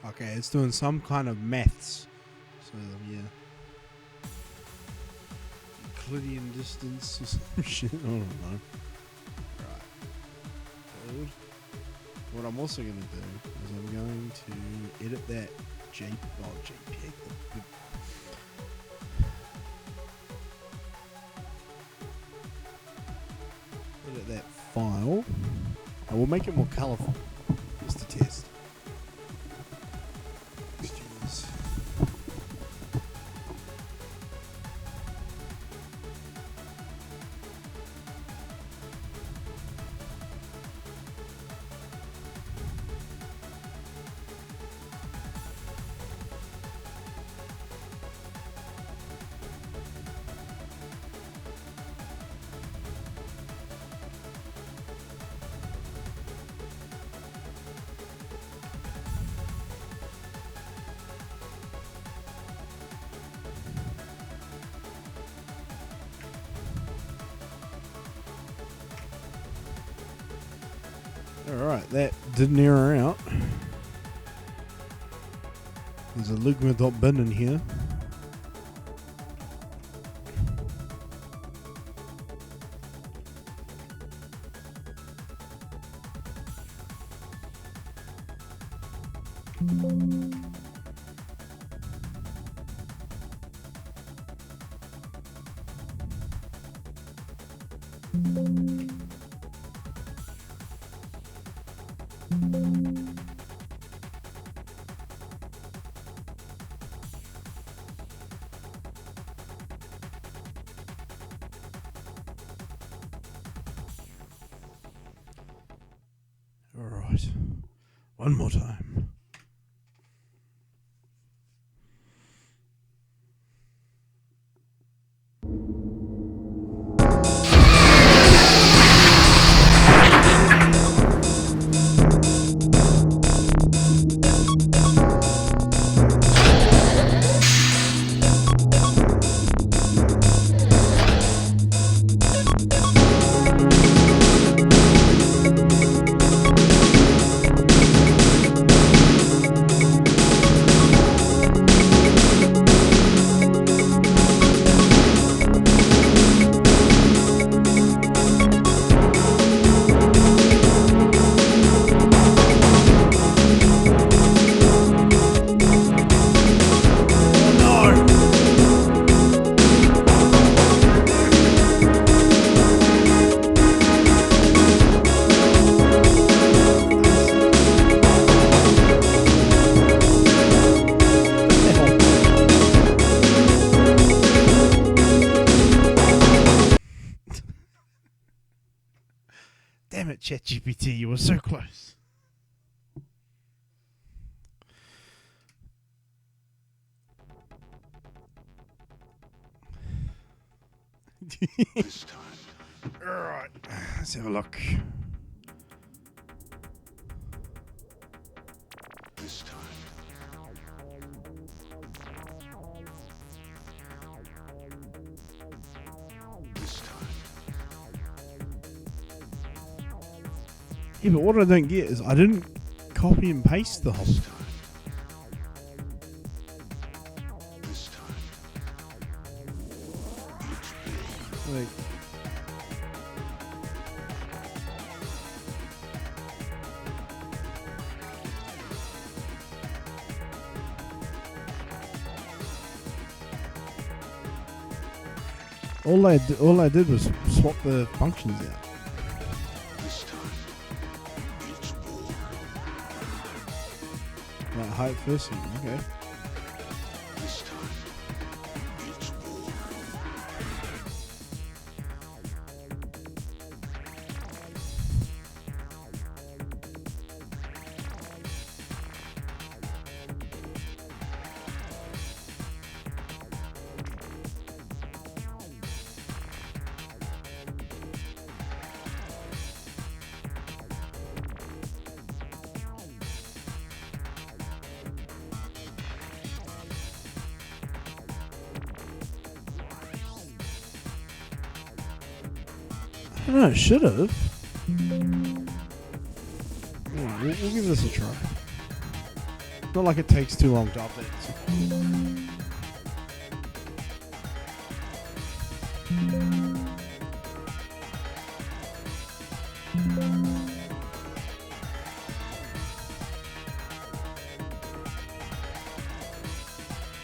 Okay, it's doing some kind of maths. So, yeah. Euclidean distance or some shit. I don't know. Right. Load. What I'm also going to do is I'm going to edit that JPEG. Edit that file. And we'll make it more colorful. Just to test. Textures. Alright, that didn't error out. There's a Ligma.bin in here. Alright. One more time. Damn it, ChatGPT, you were so close. This time. Alright, let's have a look. This time. This time. Yeah, but what I don't get is I didn't copy and paste the whole. This time. Like, all I did was swap the functions out. This time. It's more. Like height first thing, okay. This time. It's more. I don't know, it should have. Yeah, we'll give this a try. Not like it takes too long to update.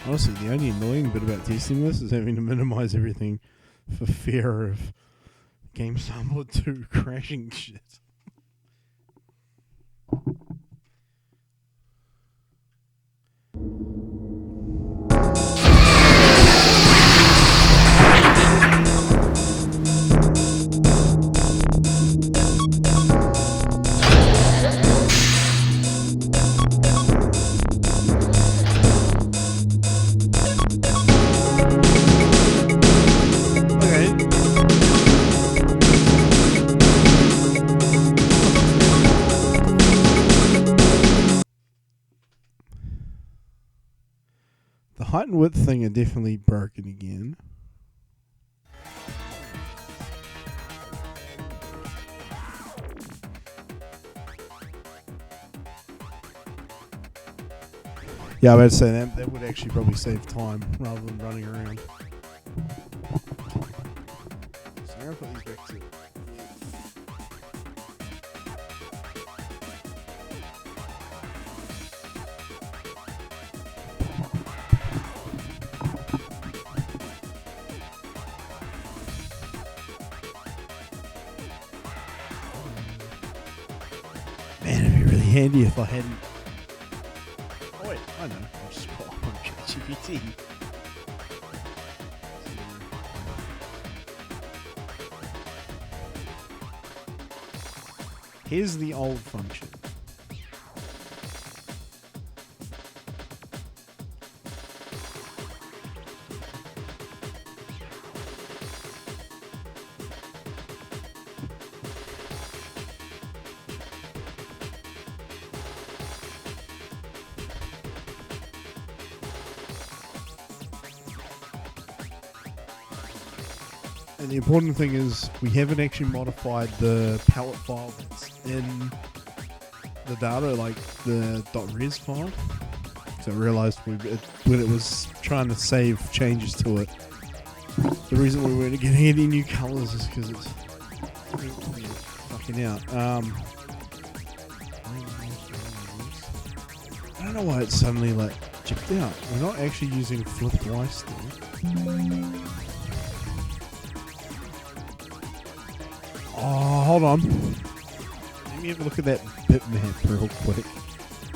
Honestly, the only annoying bit about testing this is having to minimize everything for fear of Game Sample 2 crashing shit. The height and width thing are definitely broken again. Yeah, I would say that would actually probably save time rather than running around. So I'm going to put these back to... Man, it'd be really handy if I hadn't... Oh wait, I know. I'll just put up on ChatGPT. Here's the old function. And the important thing is we haven't actually modified the palette file that's in the data, like the .res file. So I realized when it was trying to save changes to it, the reason we weren't getting any new colors is because it's fucking out. I don't know why it's suddenly like chipped out. We're not actually using flipped Y still. Oh, hold on. Let me have a look at that bitmap real quick.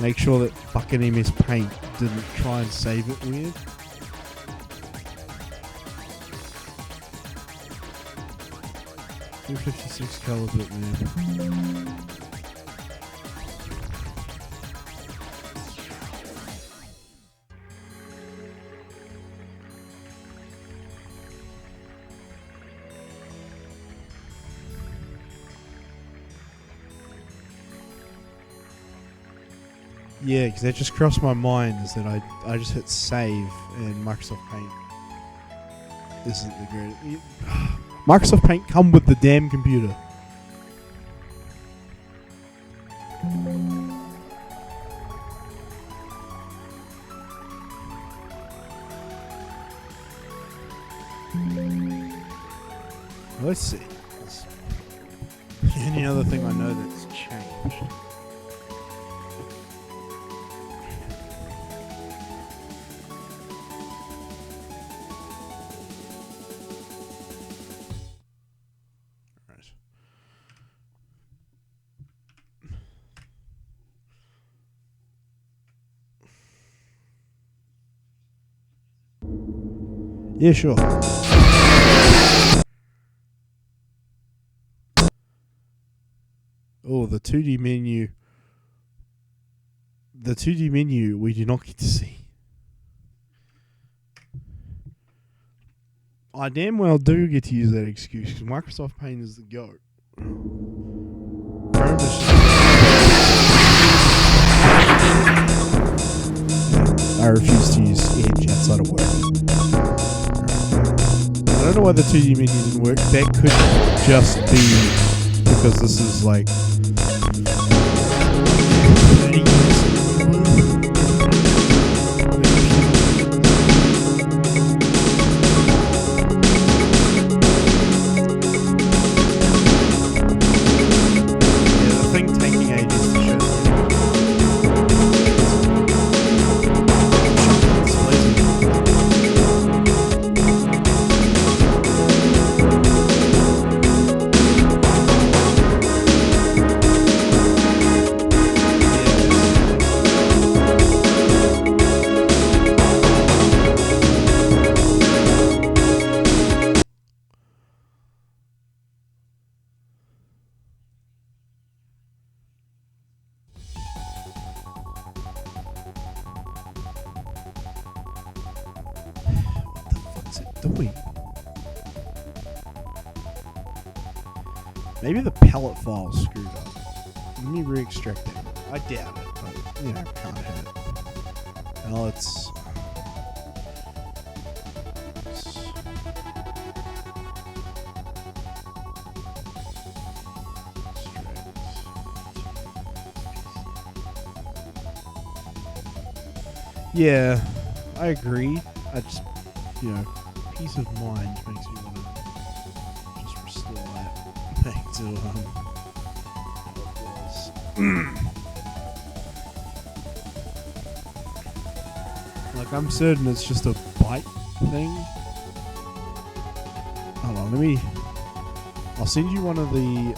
Make sure that fucking MS Paint didn't try and save it weird. .256 color bitmap. Yeah, because that just crossed my mind is that I just hit save and Microsoft Paint isn't the greatest. Microsoft Paint come with the damn computer. Let's see. Any other thing I know that's changed? Right. Yeah, sure. Oh, the 2D menu. The 2D menu we do not get to see. I damn well do get to use that excuse because Microsoft Paint is the goat. Chrome is just- I refuse to use Edge outside of work. I don't know why the 2D menu didn't work. That could just be because this is like 30 years yeah, the thing taking ages to show. It's what the fuck's it doing? Maybe the palette file screwed up. Let me re-extract it. I doubt it, but you know, can't have it. Now let's. Yeah, I agree. I just, you know, peace of mind makes me want to just restore that back to how it was. Like, I'm certain it's just a byte thing. Hold on, I'll send you one of the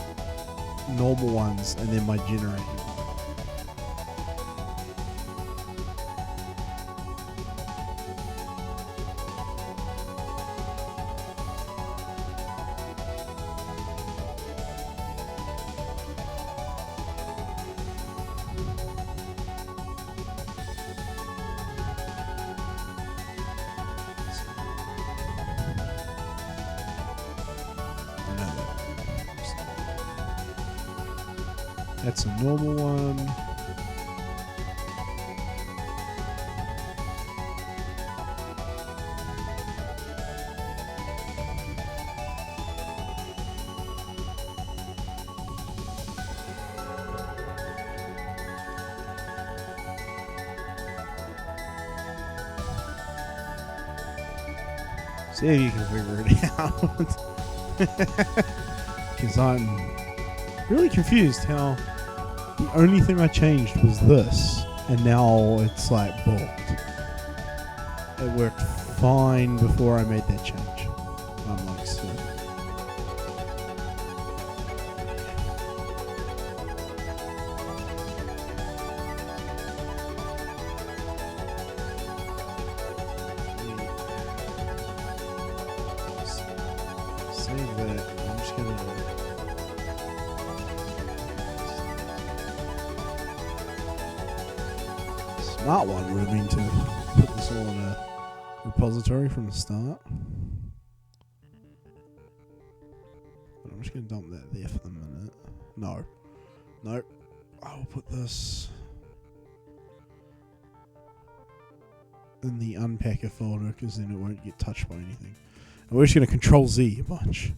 normal ones and then my generated one. That's a normal one. See if you can figure it out. Because I'm really confused how the only thing I changed was this, and now it's like bulked. It worked fine before I made that change. I'm like, so. Save that. I'm just gonna. Smart one would have been to put this all in a repository from the start. But I'm just going to dump that there for the minute. No. Nope. I'll put this in the unpacker folder because then it won't get touched by anything. And we're just going to Control Z a bunch.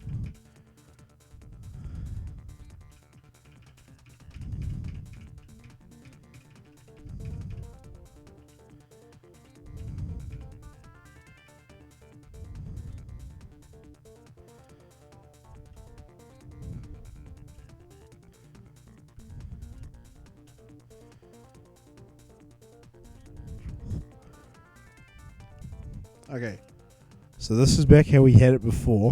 Okay. So this is back how we had it before.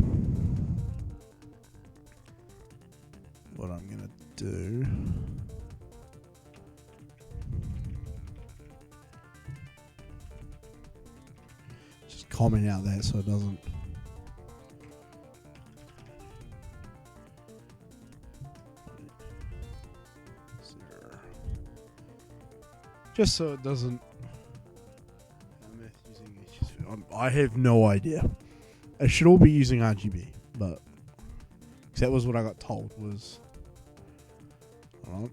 What I'm going to do... just comment out that so it doesn't... just so it doesn't... I have no idea. It should all be using RGB, but... cause that was what I got told was... hold on.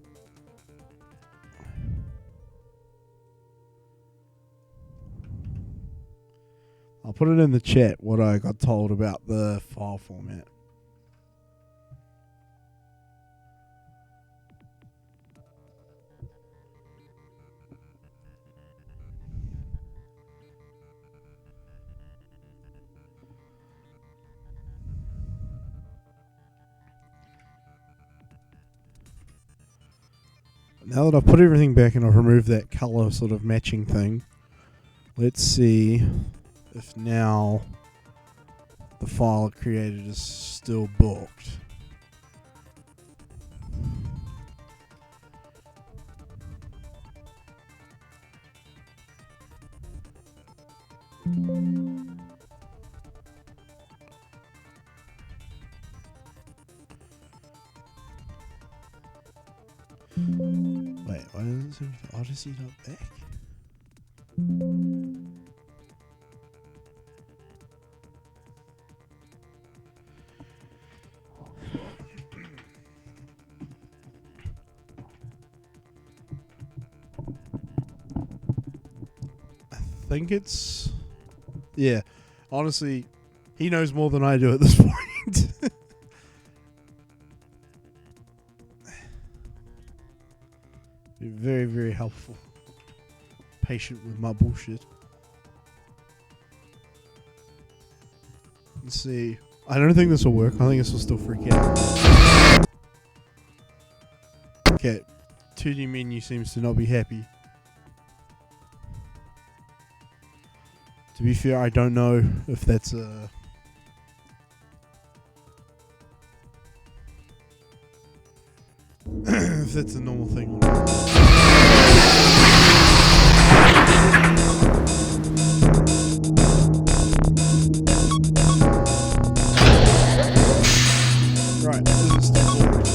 I'll put it in the chat what I got told about the file format. Now that I've put everything back and I've removed that color sort of matching thing, let's see if now the file created is still booked. Wait, why doesn't it seem to Odyssey not back? I think it's... yeah, honestly, he knows more than I do at this point. Be very, very helpful. Patient with my bullshit. Let's see. I don't think this will work. I think this will still freak out. Okay. 2D menu seems to not be happy. To be fair, I don't know if that's a... if that's a normal thing or not. Right, this is still bored.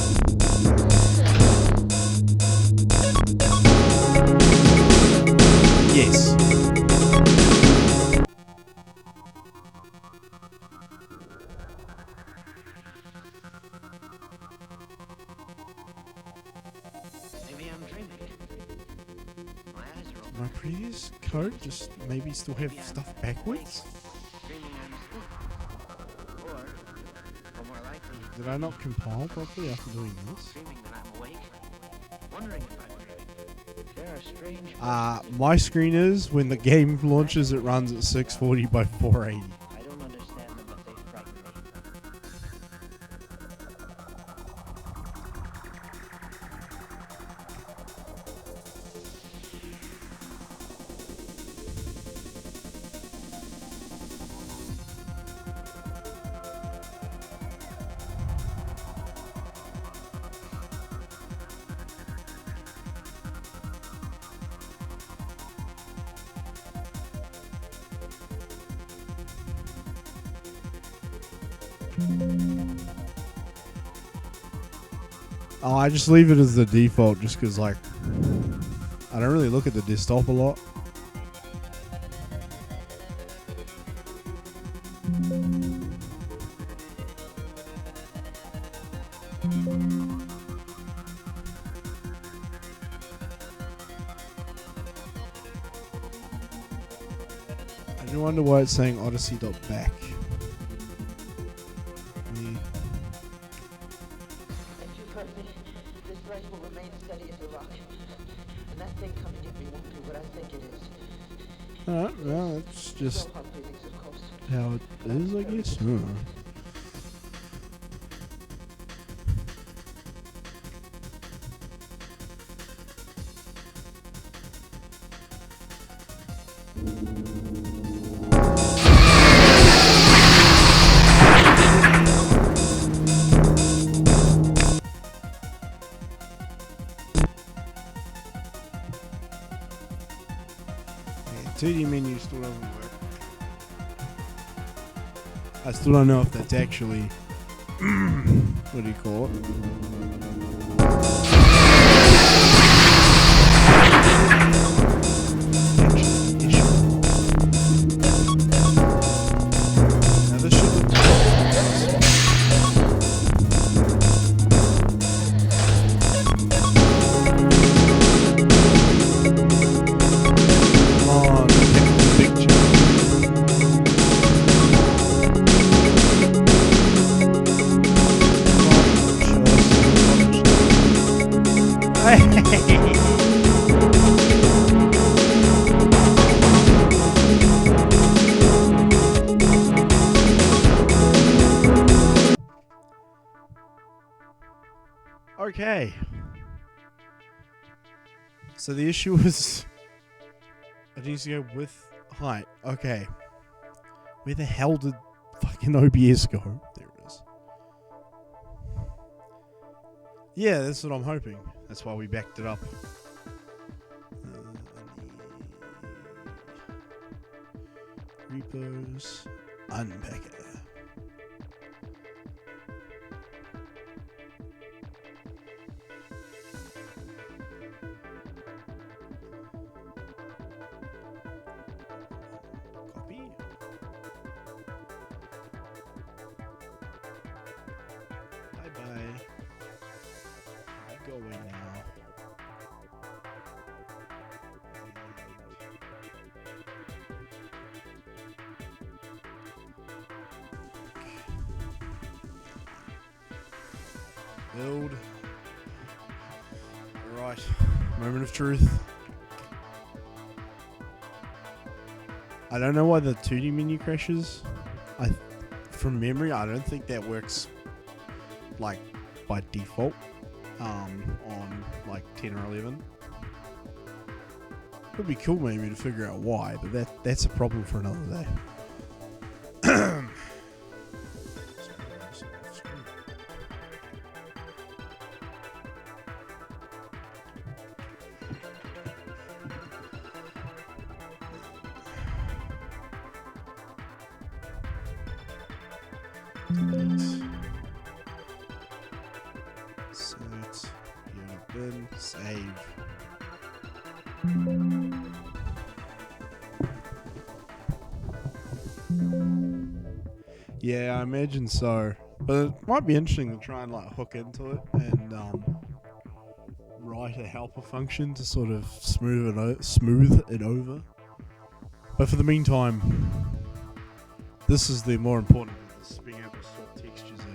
Yes. My previous code just maybe still have stuff backwards? Did I not compile properly after doing this? My screen is when the game launches, it runs at 640 by 480. I don't understand them, but they frighten me. Oh, I just leave it as the default just because, like, I don't really look at the desktop a lot. I do wonder why it's saying Odyssey.back. This place will remain steady as a rock. And that thing coming at me won't be what I think it is. Alright, well, that's just No hard feelings, of course. how it is, I guess. 2D menu still doesn't work. I still don't know if that's actually what do you call it? Now this should come on, big Okay. So the issue was I need to go with height. Okay. Where the hell did fucking OBS go? There it is. Yeah, that's what I'm hoping. That's why we backed it up. Repos. Unpack it. Copy. Bye-bye. I'm going now. Build. Right. Moment of truth. I don't know why the 2D menu crashes. From memory, I don't think that works like by default on like 10 or 11. Would be cool maybe to figure out why, but that's a problem for another day. Search, bin, save. Yeah, I imagine so. But it might be interesting to try and like hook into it and write a helper function to sort of smooth it over. But for the meantime, this is the more important bit, is being able to swap textures out.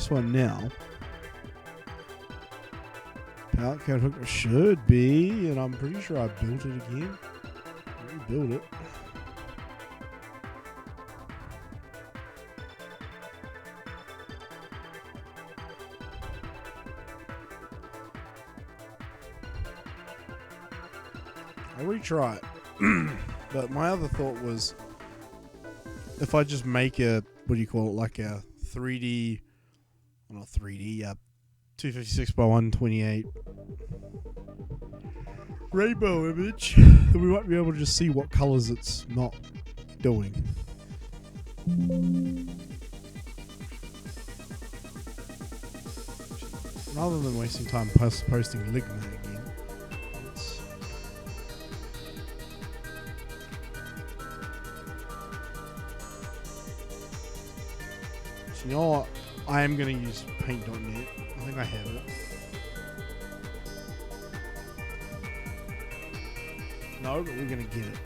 One now. Palette code hooker should be, and I'm pretty sure I built it again. Rebuild it. I'll retry it. But my other thought was, if I just make a, what do you call it, like a 3D, not 3D, 256 by 128 rainbow image, then we might be able to just see what colours it's not doing. Rather than wasting time posting Ligma again. So you know what? I am going to use paint.net. I think I have it. No, but we're going to get it.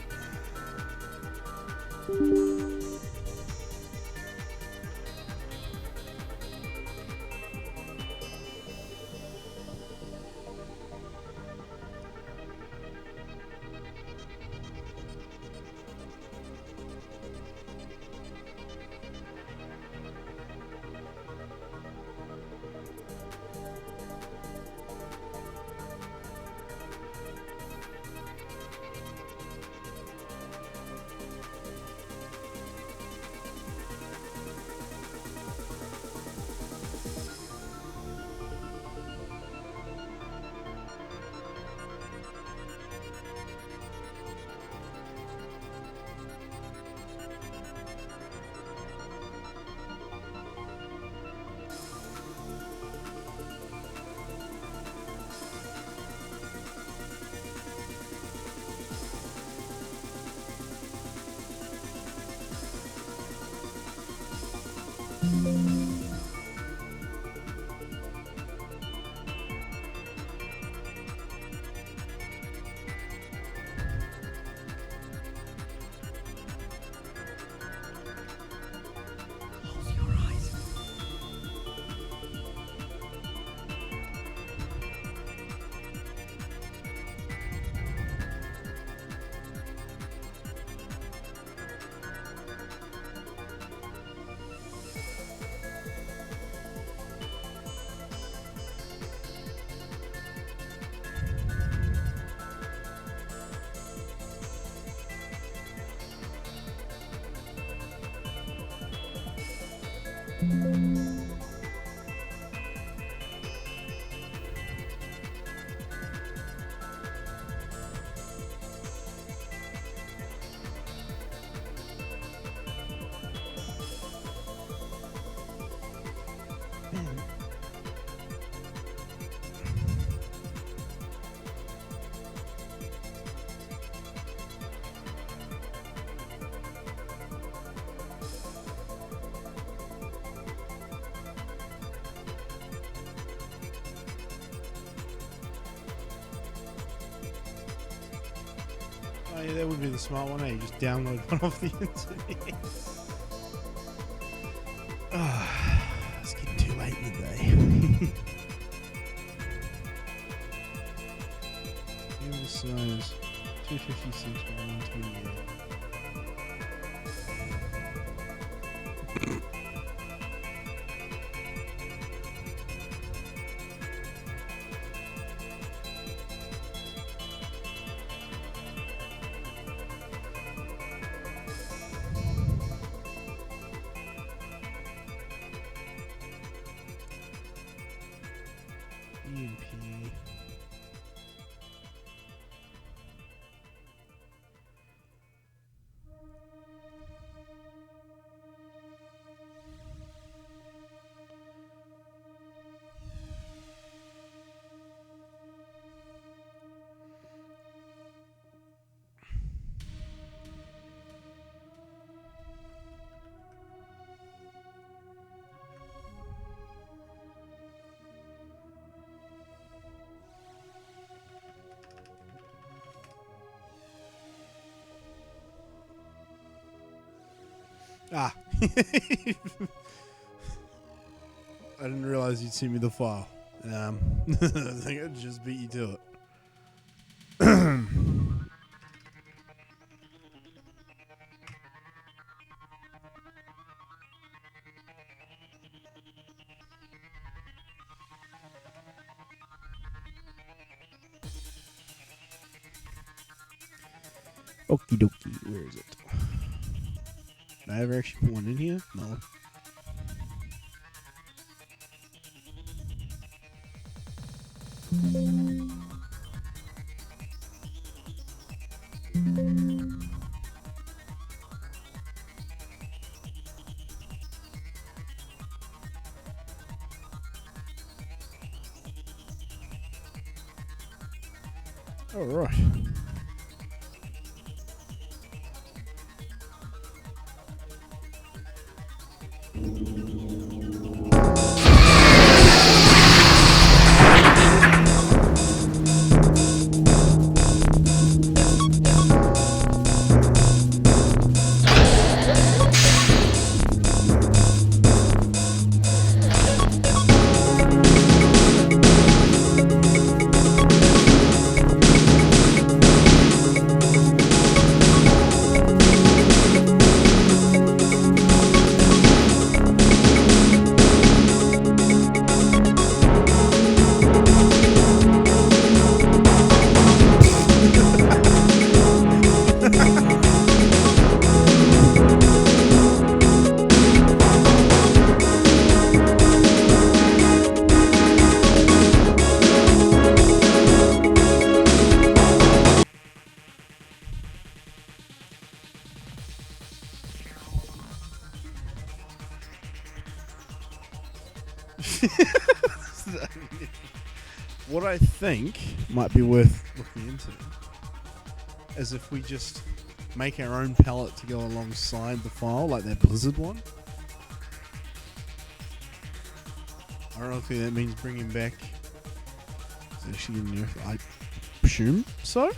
Oh yeah, that would be the smart one, eh? You just download one off the internet. It's getting too late in the day. Give the size 256 by 128. EMP. Ah. I didn't realize you'd send me the file. I think I'd just beat you to it. Okie dokie, where is it? Did I ever actually put one in here? No. All right. What I think might be worth looking into is if we just make our own palette to go alongside the file, like that Blizzard one. Ironically, that means bringing back. It's actually in there. I presume so.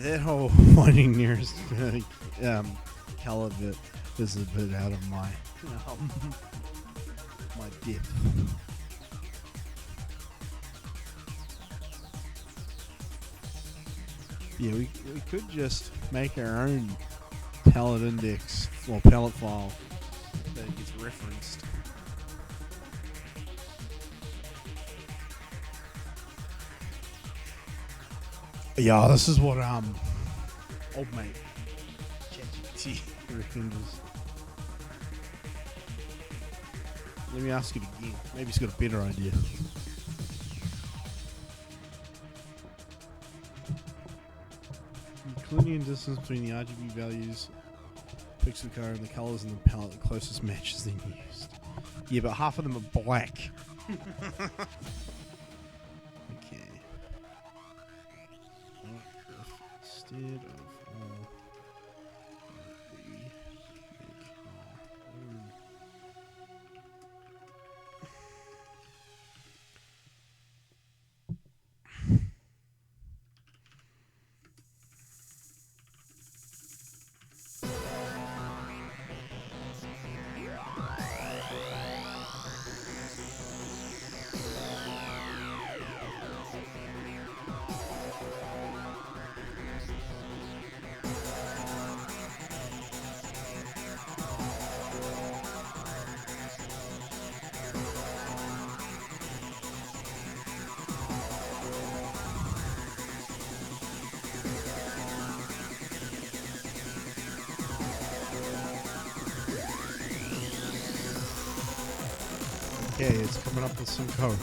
That whole Winding Nearest color bit is a bit out of my my depth. Yeah, we could just make our own palette index or palette file that gets referenced. Yeah, this is what old mate ChatGPT reckons. Let me ask it again. Maybe he's got a better idea. Euclidean distance between the RGB values, pixel color, and the colors in the palette, the closest matches then used. Yeah, but half of them are black. Okay. Instead of all, we make our own. Okay, it's coming up with some code.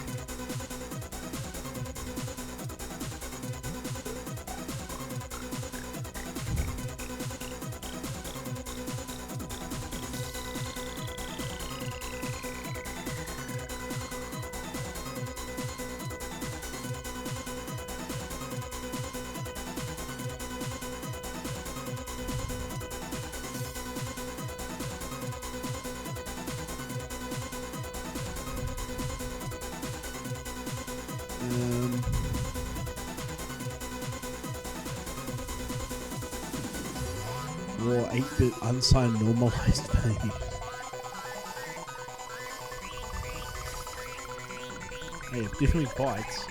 Raw 8-bit unsigned normalized page. Hey, it definitely bites.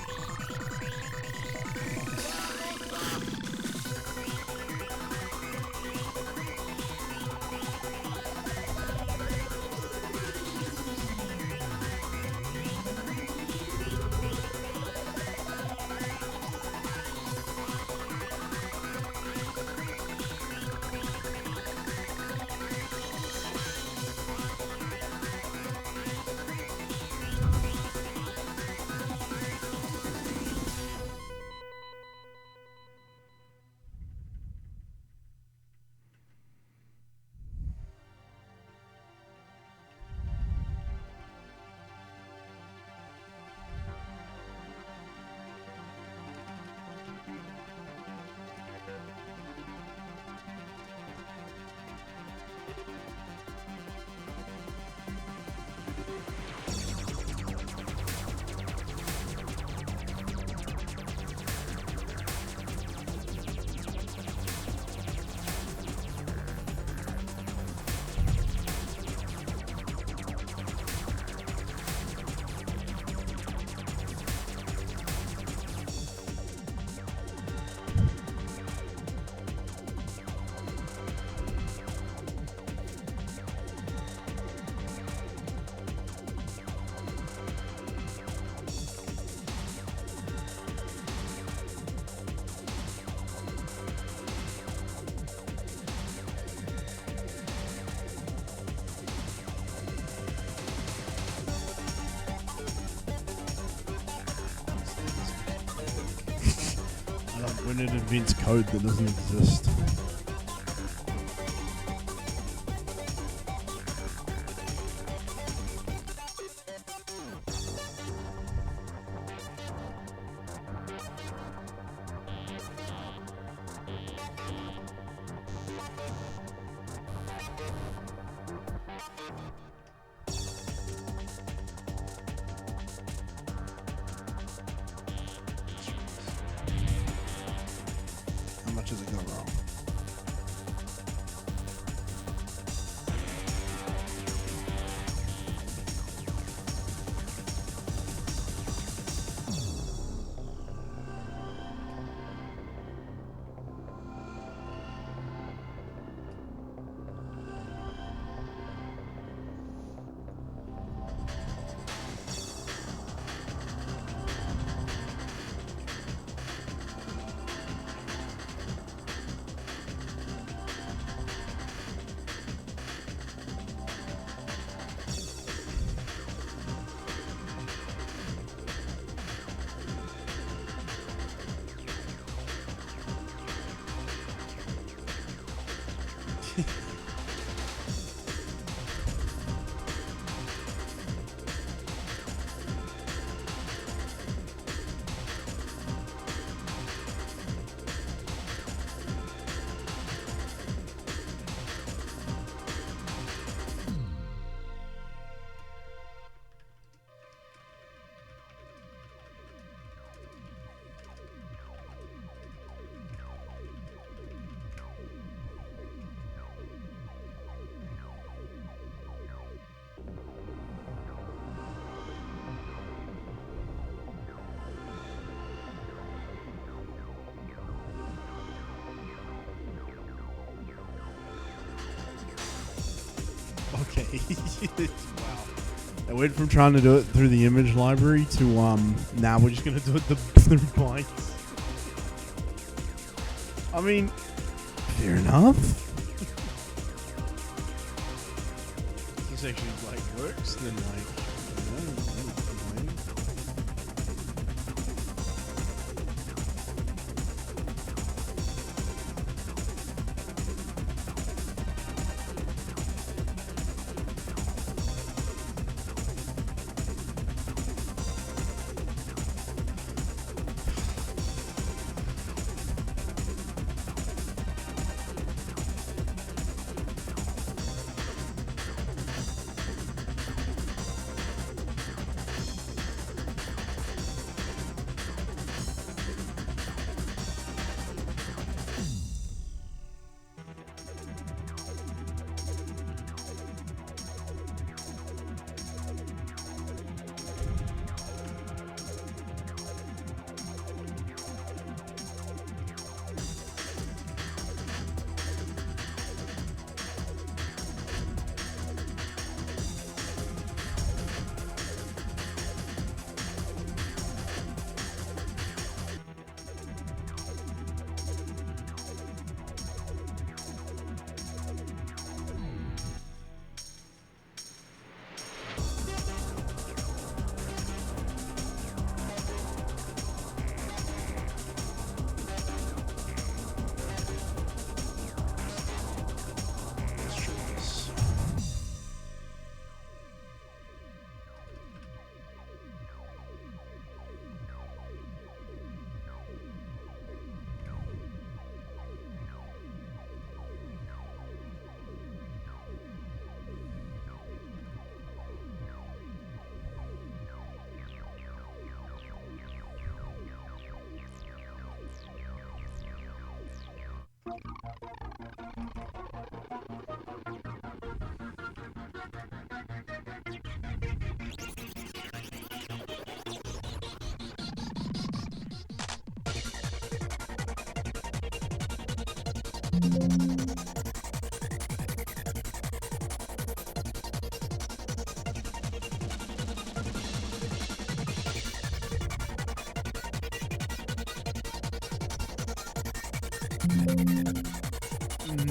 When it invents code that doesn't exist. How much has it gone wrong? Okay. Wow. I went from trying to do it through the image library to now we're just gonna do it through bytes. I mean, fair enough. If this actually like works, then like I don't know.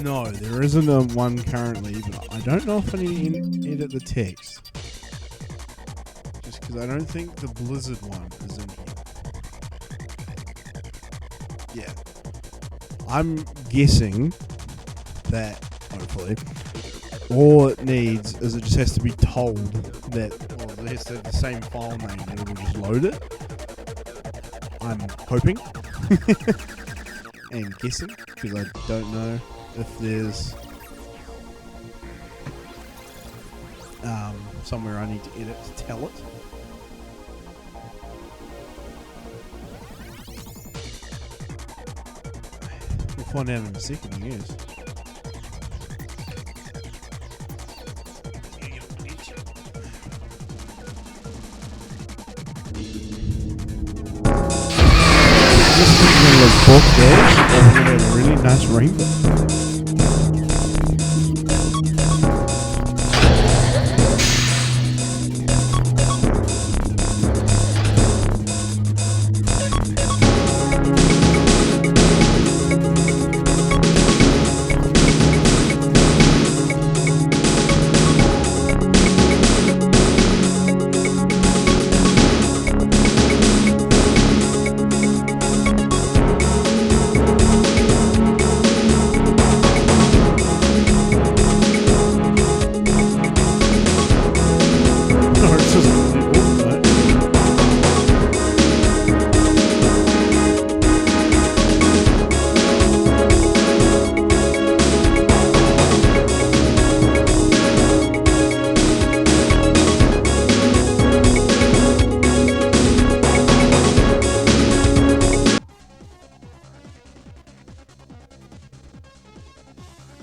No, there isn't a one currently, but I don't know if I need to edit the text. Just because I don't think the Blizzard one is in here. Yeah. I'm guessing that, hopefully, all it needs is it just has to be told that, well, it has to have the same file name and it'll just load it. I'm hoping. And guessing, because I don't know if there's somewhere I need to edit to tell it. We'll find out in a second, I guess. Book there, and we had a really nice rainbow.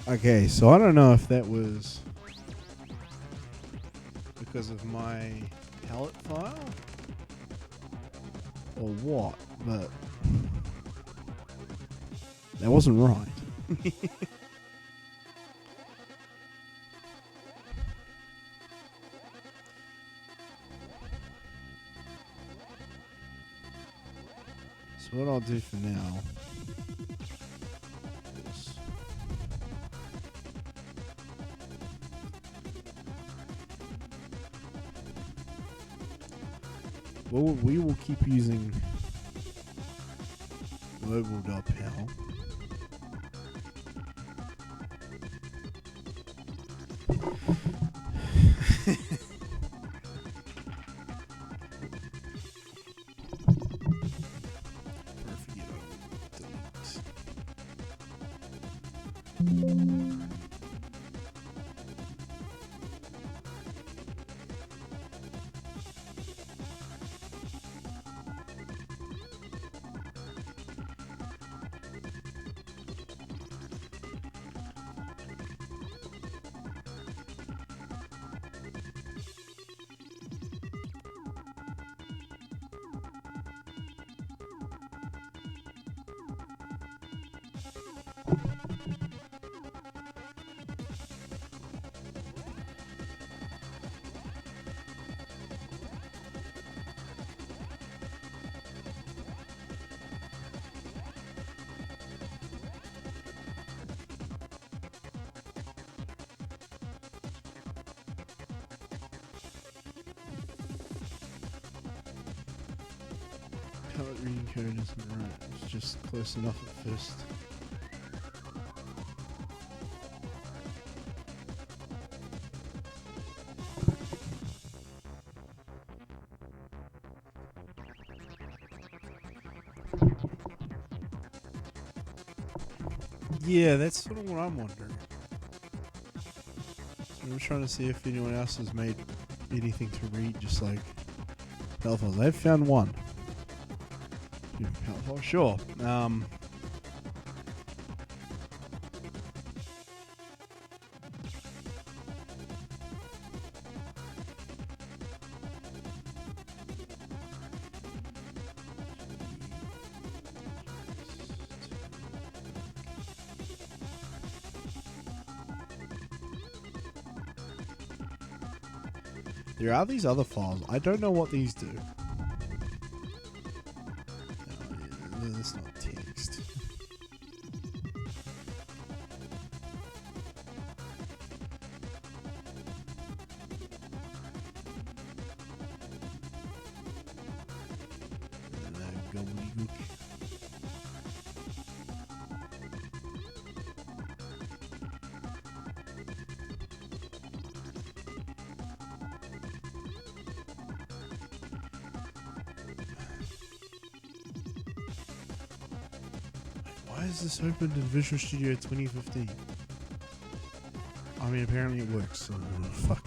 Okay, so I don't know if that was because of my palette file or what, but that wasn't right. So what I'll do for now is we will keep using global.pal. Palette reading code isn't right. It's just close enough at first. Yeah, that's sort of what I'm wondering. So I'm trying to see if anyone else has made anything to read, just like palette files. I've found one. Palette file, sure. There are these other files. I don't know what these do. No, that's not text. Gobbledygook. Why is this opened in Visual Studio 2015? I mean, apparently it works, so fuck.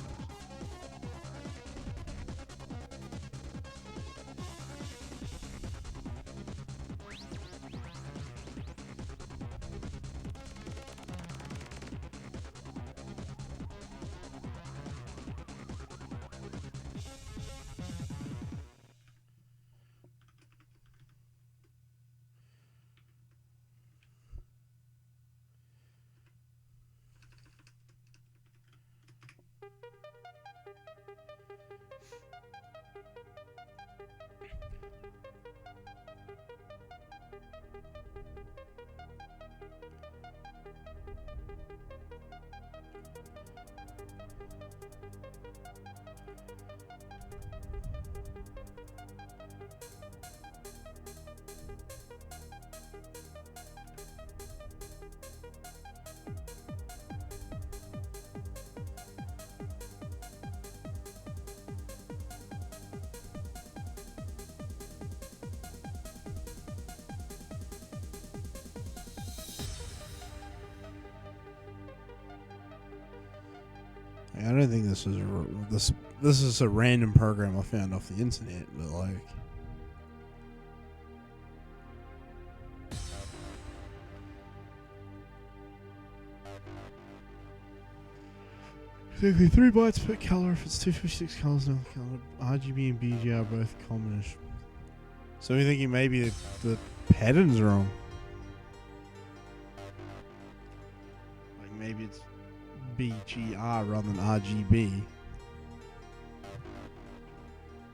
I don't think this is this is a random program I found off the internet, but like, exactly 3 bytes per color. If it's 256 colors, no color. RGB and BG are both commonish. So you're thinking maybe the pattern's wrong. Like maybe it's BGR rather than RGB.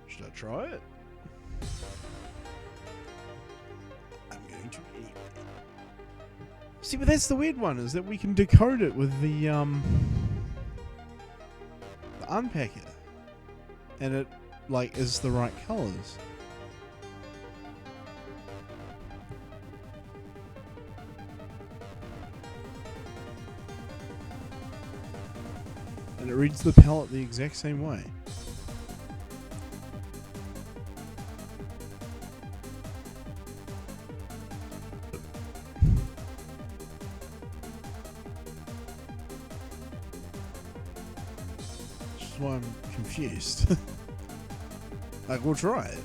Should I try it? I'm going to anyway. See, but that's the weird one, is that we can decode it with the unpacker, and it like is the right colors. And it reads the palette the exact same way. Which is why I'm confused. Like, we'll try it.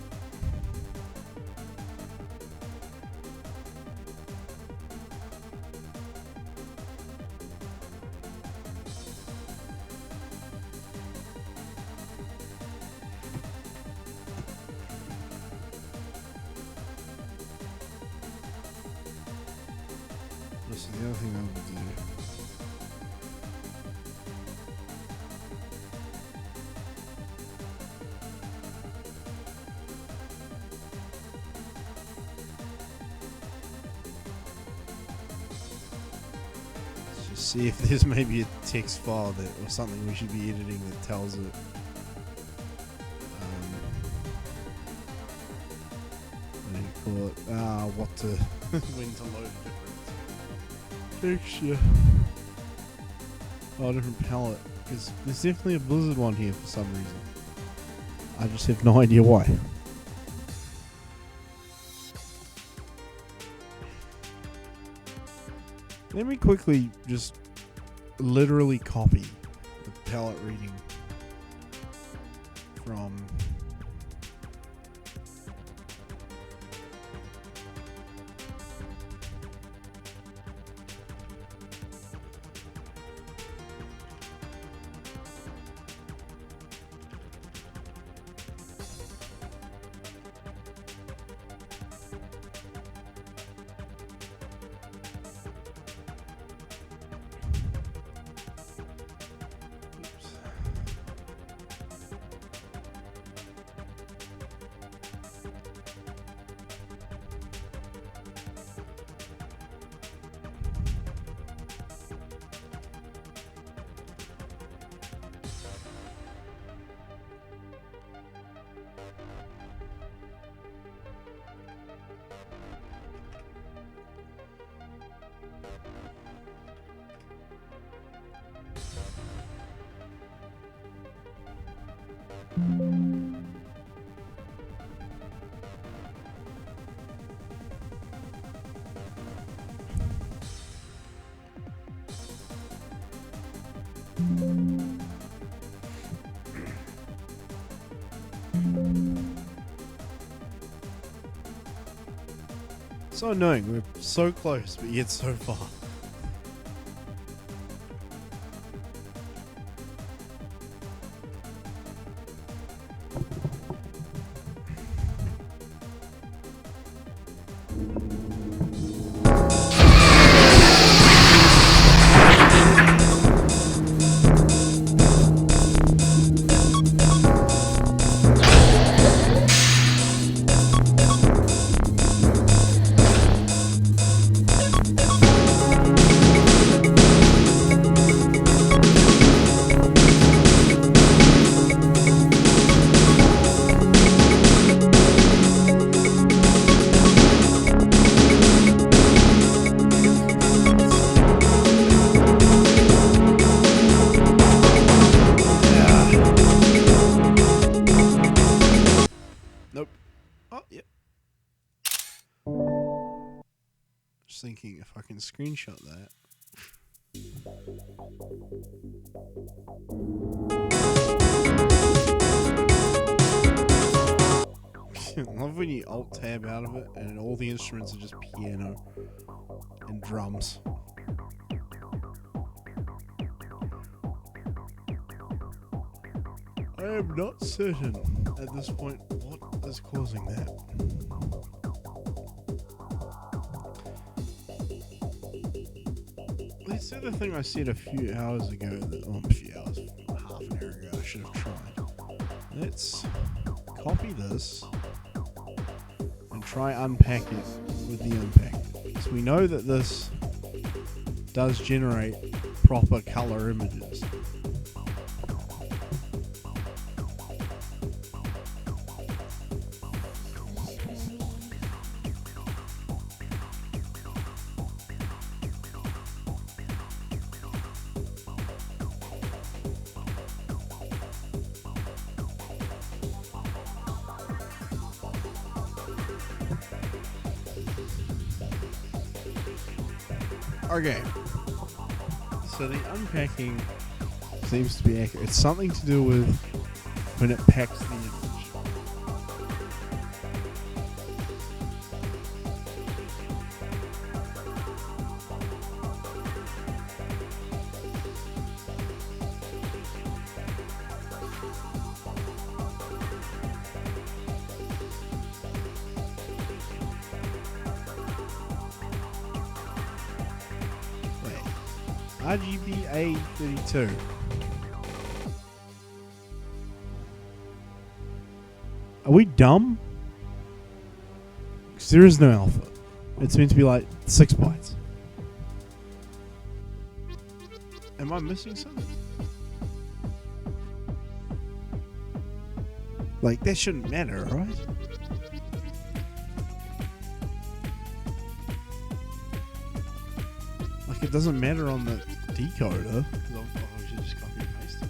This is the other thing I would do. Let's just see if there's maybe a text file that or something we should be editing that tells it. What do you call it? What to when to load a different texture. Oh, different palette. Because there's definitely a Blizzard one here for some reason. I just have no idea why. Let me quickly just literally copy the palette reading from So annoying. We're so close, but yet so far. Nope. Oh, yep. Just thinking if I can screenshot that. I love when you alt tab out of it and all the instruments are just piano and drums. I am not certain at this point what is causing that. Let's do the thing I said a few hours ago. A few hours, half an hour ago. I should have tried. Let's copy this and try unpack it with the unpack. So we know that this does generate proper color images. Okay, so the unpacking seems to be accurate. It's something to do with when it packs the image. RGB A32. Are we dumb? Because there is no alpha. It's meant to be like 6 bytes. Am I missing something? Like, that shouldn't matter, right? Like, it doesn't matter on the decoder. Because I should just copy and paste it.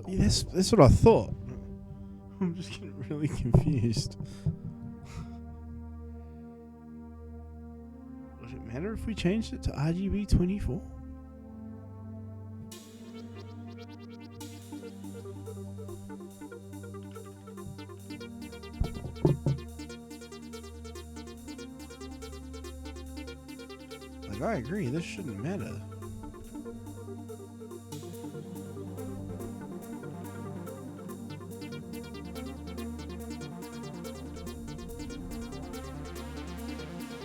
Yeah, that's what I thought. I'm just getting really confused. Would it matter if we changed it to RGB 24? Like, I agree, this shouldn't matter.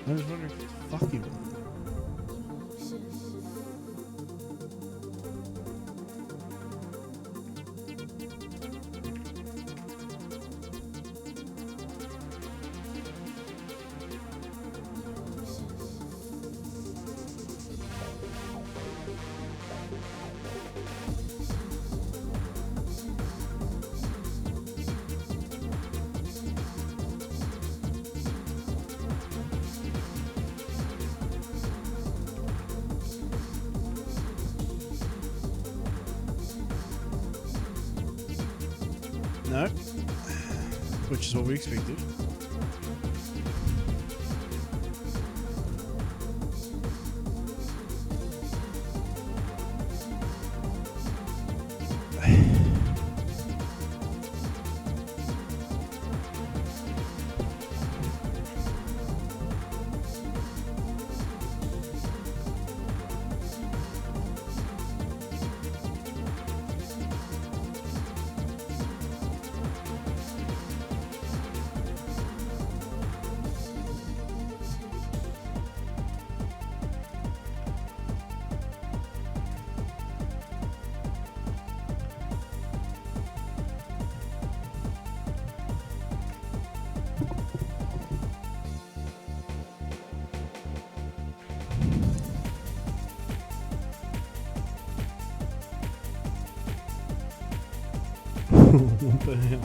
I was wondering if it's fucking with it. No. Which is what we expected. What the hell?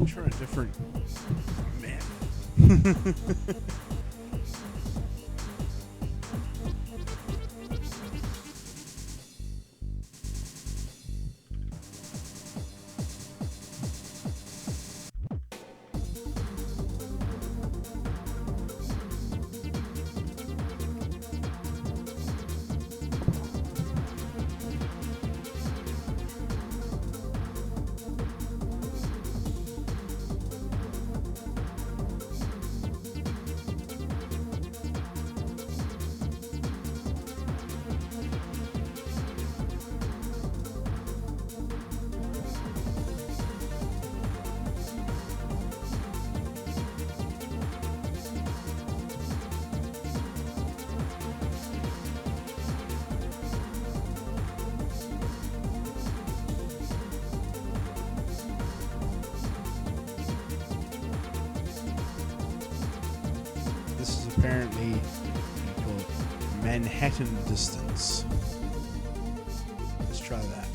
Try a different map. This is apparently what you call it, Manhattan distance. Let's try that.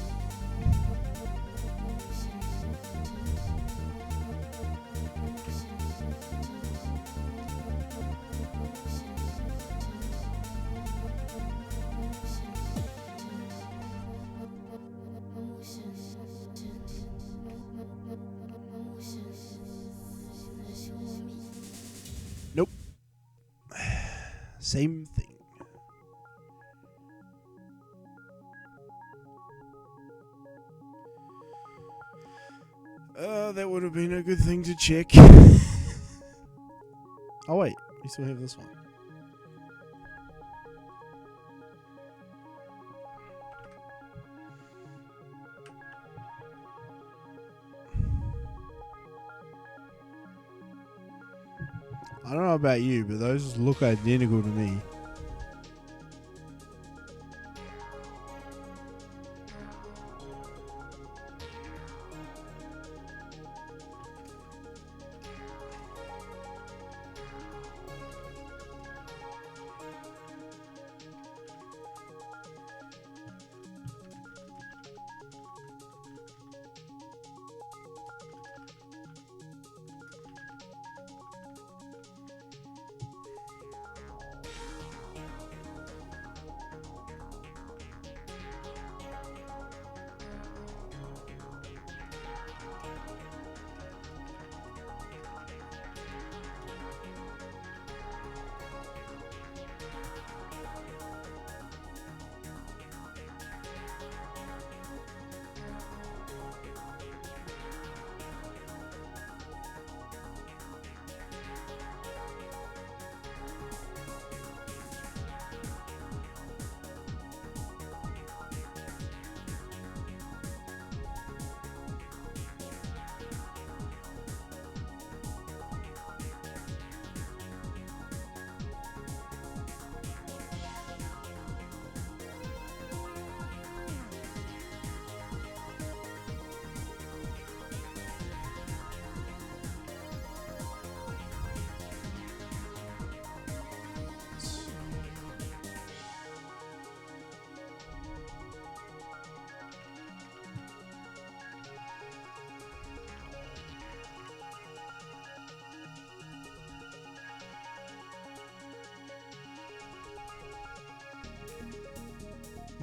Nope. Same thing. That would have been a good thing to check. Oh wait, we still have this one. I don't know about you, but those look identical to me.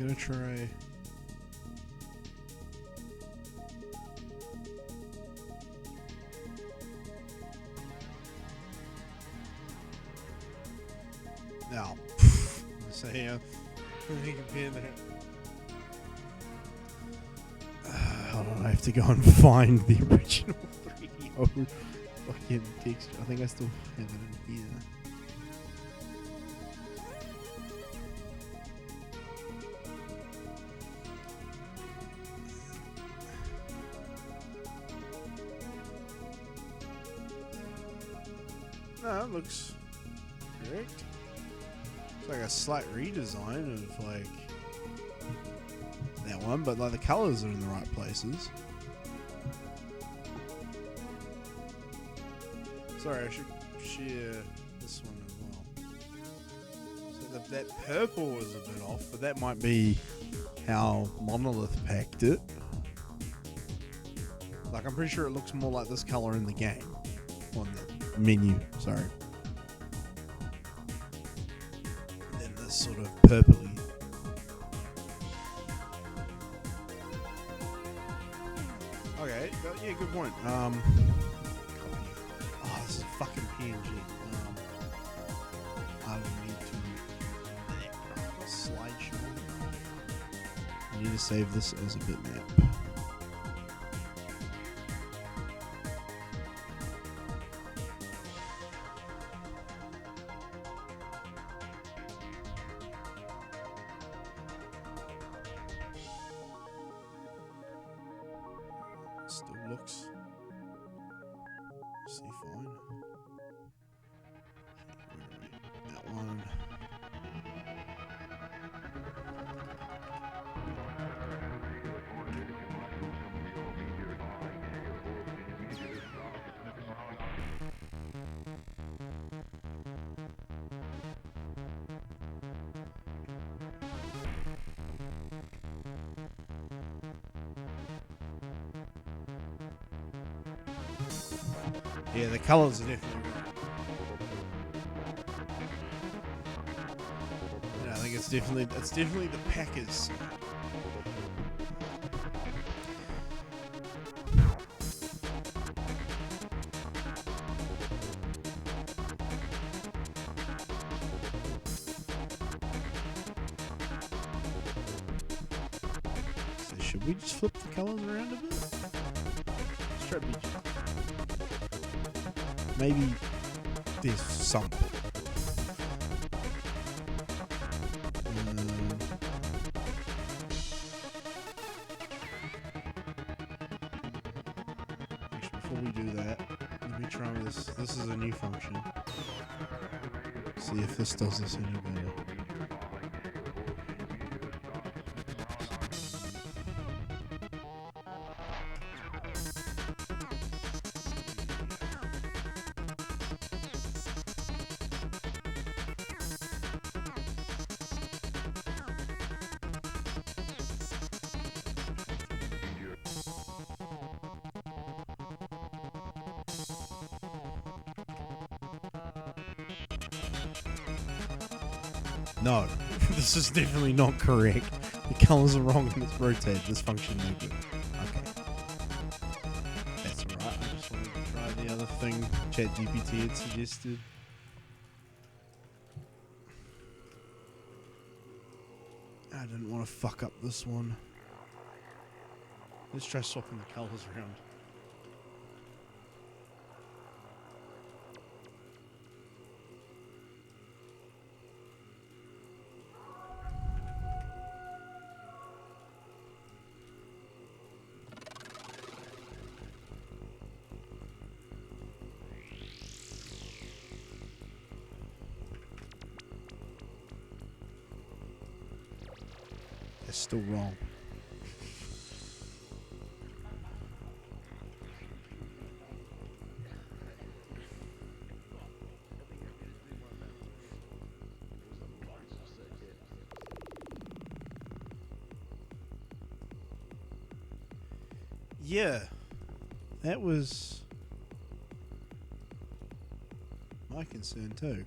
gonna try. Now, say, let me compare that. Hold on, I have to go and find the original 3DO fucking texture. I think I still have it in here. No, it looks correct. It's like a slight redesign of like that one, but like the colors are in the right places. Sorry, I should share this one as well. So that purple was a bit off, but that might be how Monolith packed it. Like I'm pretty sure it looks more like this color in the game on the menu. Sorry. Then this sort of purpley. Okay, yeah, good point. Oh, this is fucking PNG. I will need to slideshow. I need to save this as a bitmap. Still looks see fine. That one. Yeah, the colors are definitely right. Yeah, I think it's definitely the Packers. So should we just flip the colors around a bit? Let's try to be. Maybe there's something. Actually, before we do that, let me try this. This is a new function. See if this does this any better. No, this is definitely not correct. The colors are wrong and it's rotated. This function no good. Okay. That's alright. I just wanted to try the other thing ChatGPT had suggested. I didn't want to fuck up this one. Let's try swapping the colors around. It's still wrong. Yeah, that was my concern too.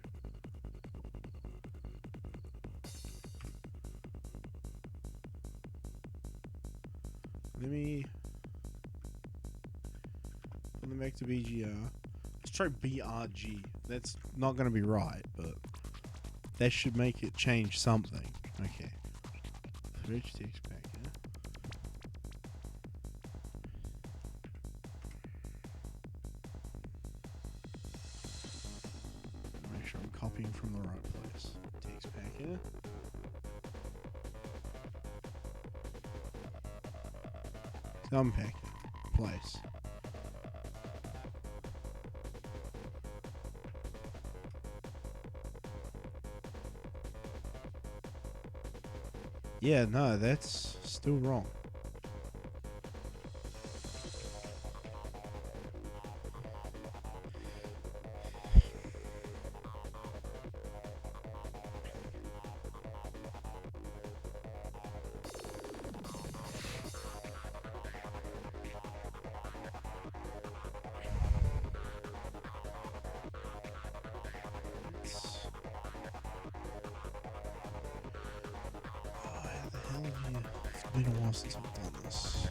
let me put them back to BGR. Let's try BRG. That's not going to be right, but that should make it change something. Okay. Footage text back, yeah. Make sure I'm copying from the right place. Text back here. Unpacking place. Yeah, no, that's still wrong. How the hell have you... It's been a while since I've done this.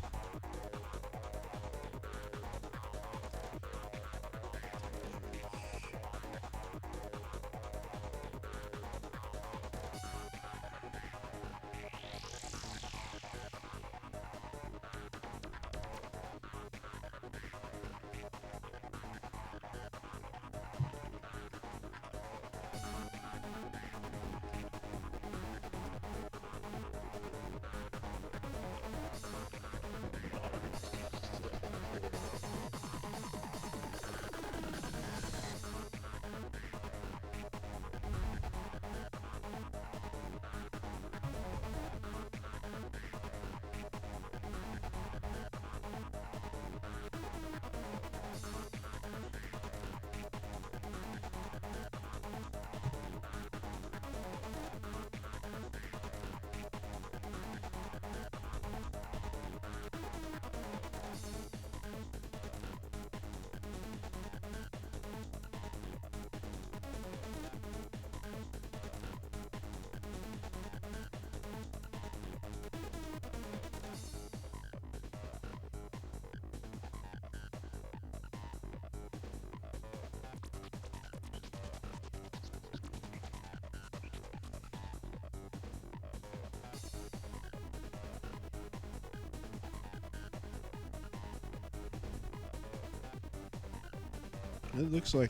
It looks like...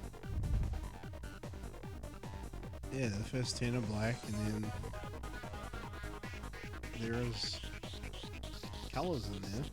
Yeah, the first 10 are black, and then there is colors in there.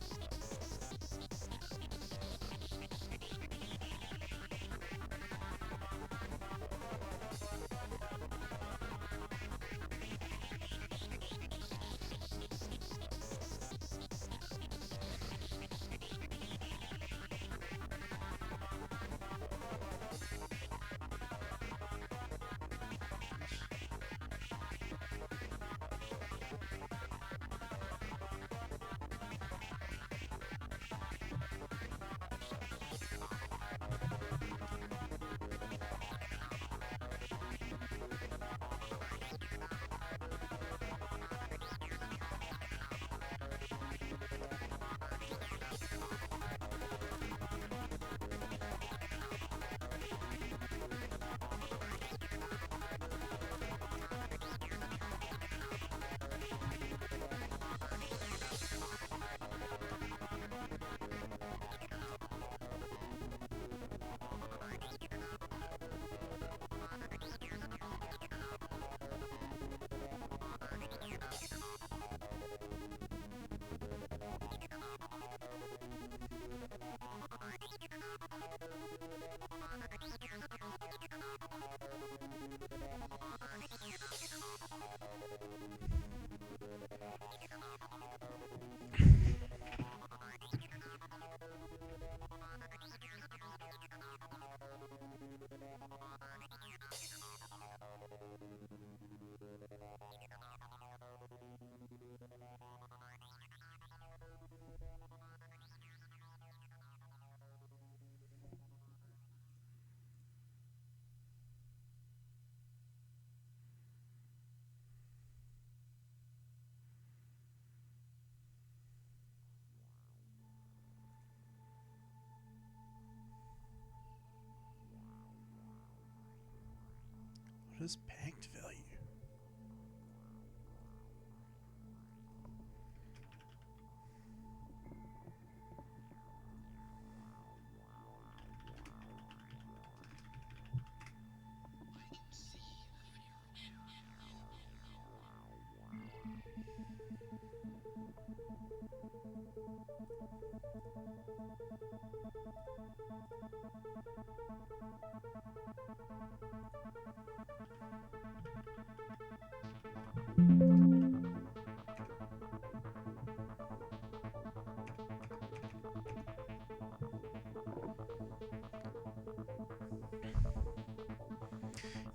What is packed value?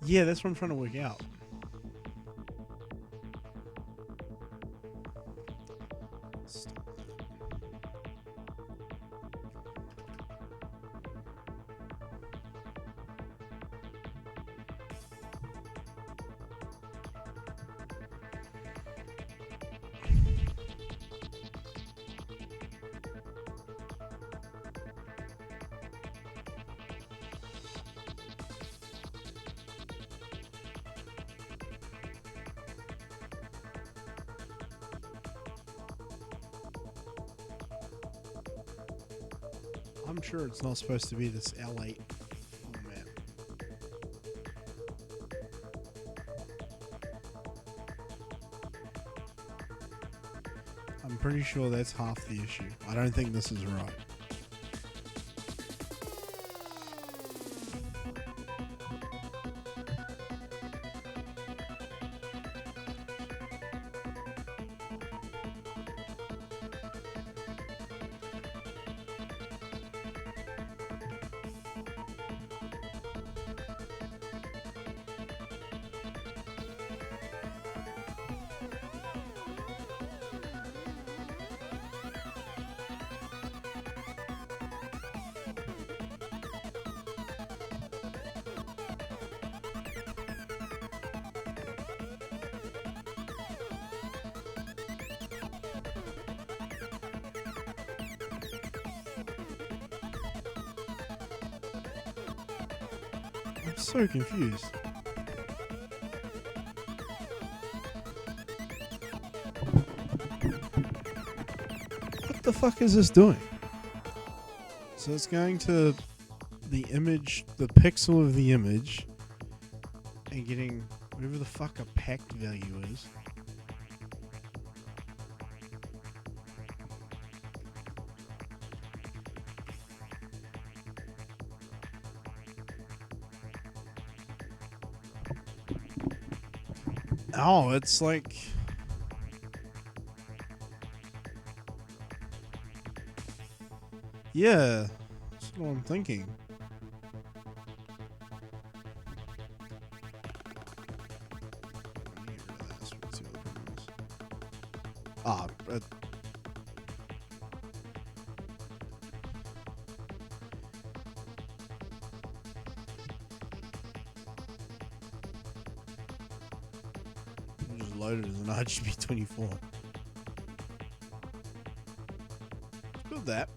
Yeah, that's what I'm trying to work out. Stop that. I'm sure it's not supposed to be this L8 format. I'm pretty sure that's half the issue. I don't think this is right. I'm so confused. What the fuck is this doing? So it's going to the image, the pixel of the image, and getting whatever the fuck a packed value is. Oh, it's like... Yeah, that's what I'm thinking. Ah, just loaded as an RGB24. Let's build that.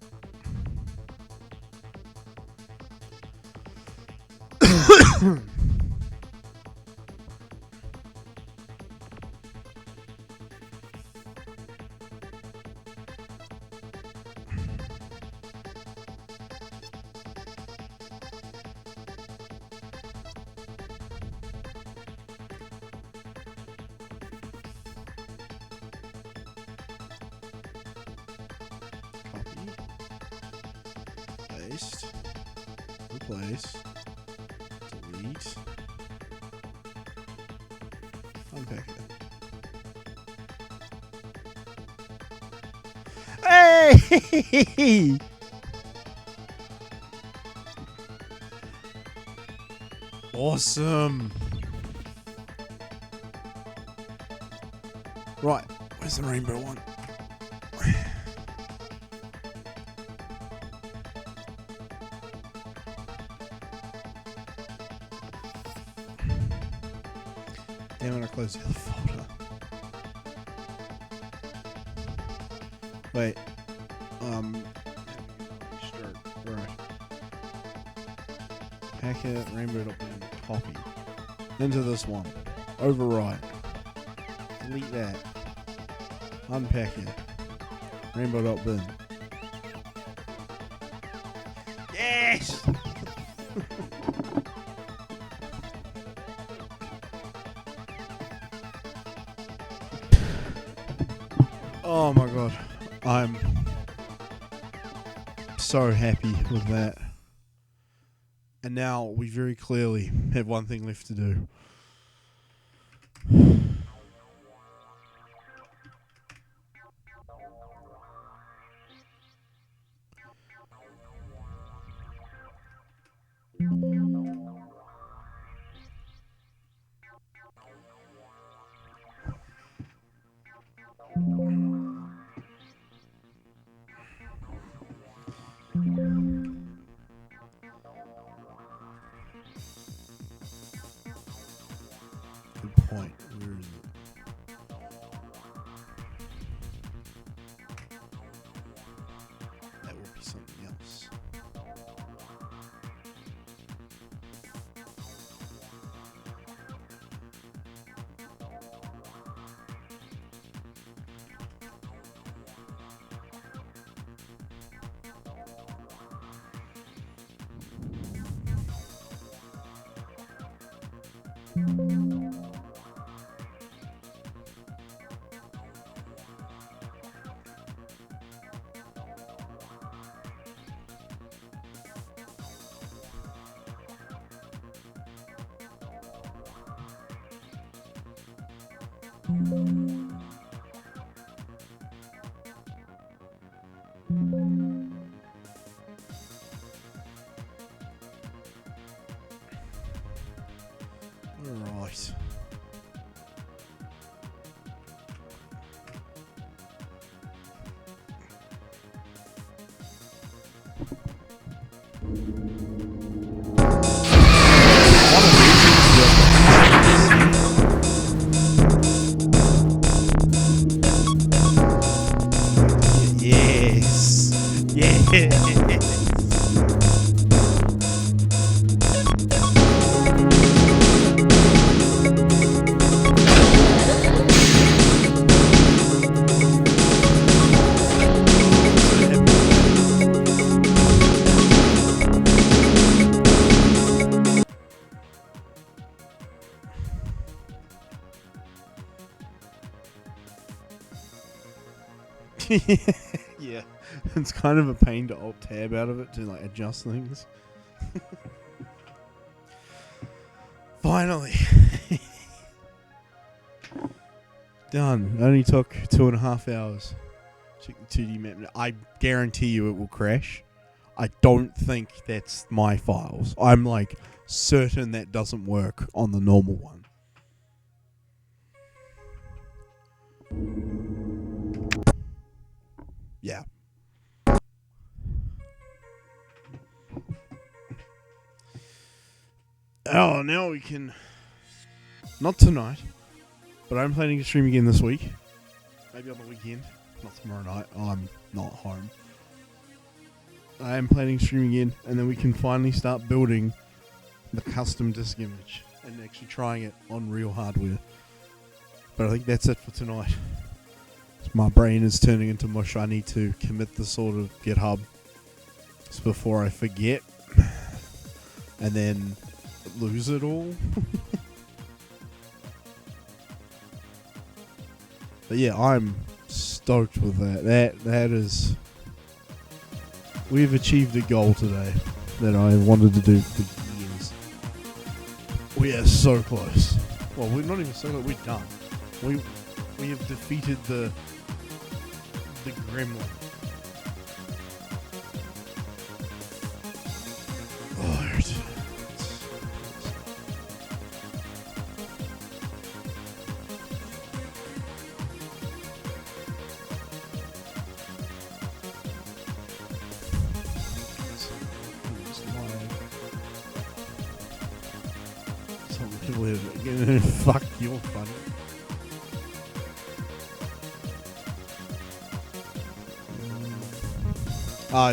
Copy. Paste. Replace. Delete. Unpack it. Hey! Awesome. Right, where's the rainbow one? Damn it, I closed the other folder. Wait. Start. Right. Packet, rainbow.bin, copy. into this one. Overwrite. Delete that. Unpack it. Rainbow.bin. Yes! Oh my god. I'm so happy with that. And now we very clearly have one thing left to do. Good point. Where is it? That will be something else. Right. Yes. Yes. Yeah, it's kind of a pain to alt tab out of it to like adjust things. Finally. Done. It only took 2.5 hours. Check the 2D map. I guarantee you it will crash. I don't think that's my files. I'm like certain that doesn't work on the normal one. Yeah. Oh, now we can... Not tonight, but I'm planning to stream again this week. Maybe on the weekend. Not tomorrow night. I'm not home. I am planning to stream again, and then we can finally start building the custom disc image and actually trying it on real hardware. But I think that's it for tonight. My brain is turning into mush. I need to commit this sort of GitHub just before I forget and then lose it all. But yeah, I'm stoked with that. That is... We've achieved a goal today that I wanted to do for years. We are so close. Well, we're not even so close. We're done. We have defeated the gremlin. Lord. Fuck, you're funny.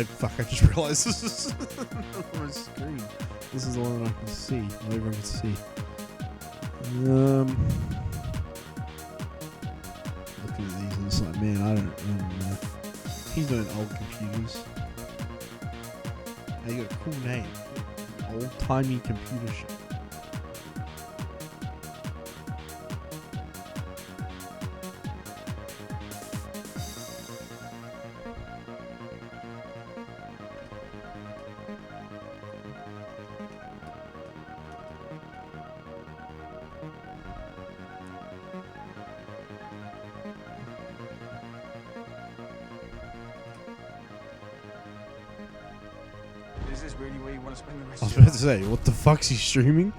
Fuck, I just realized this is on my screen. This is the one that I can see. Not everyone can see. Looking at these and it's like, man, I don't know. He's doing old computers. They got a cool name. Old timey computer shop. Is this really where you want to spend the rest I was of your about to life? say, what the fuck's he streaming?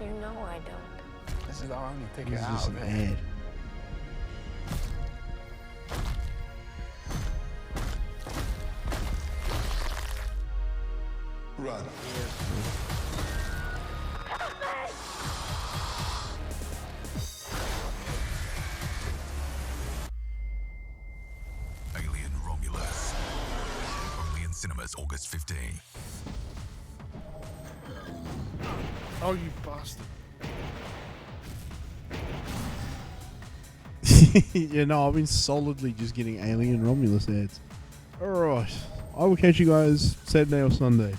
You know I don't. This is our only This ticket is out just of an it. ad. Run. Alien Romulus. Only in cinemas August 15. Oh, you bastard. You know, I've been solidly just getting Alien Romulus ads. Alright. I will catch you guys Saturday or Sunday.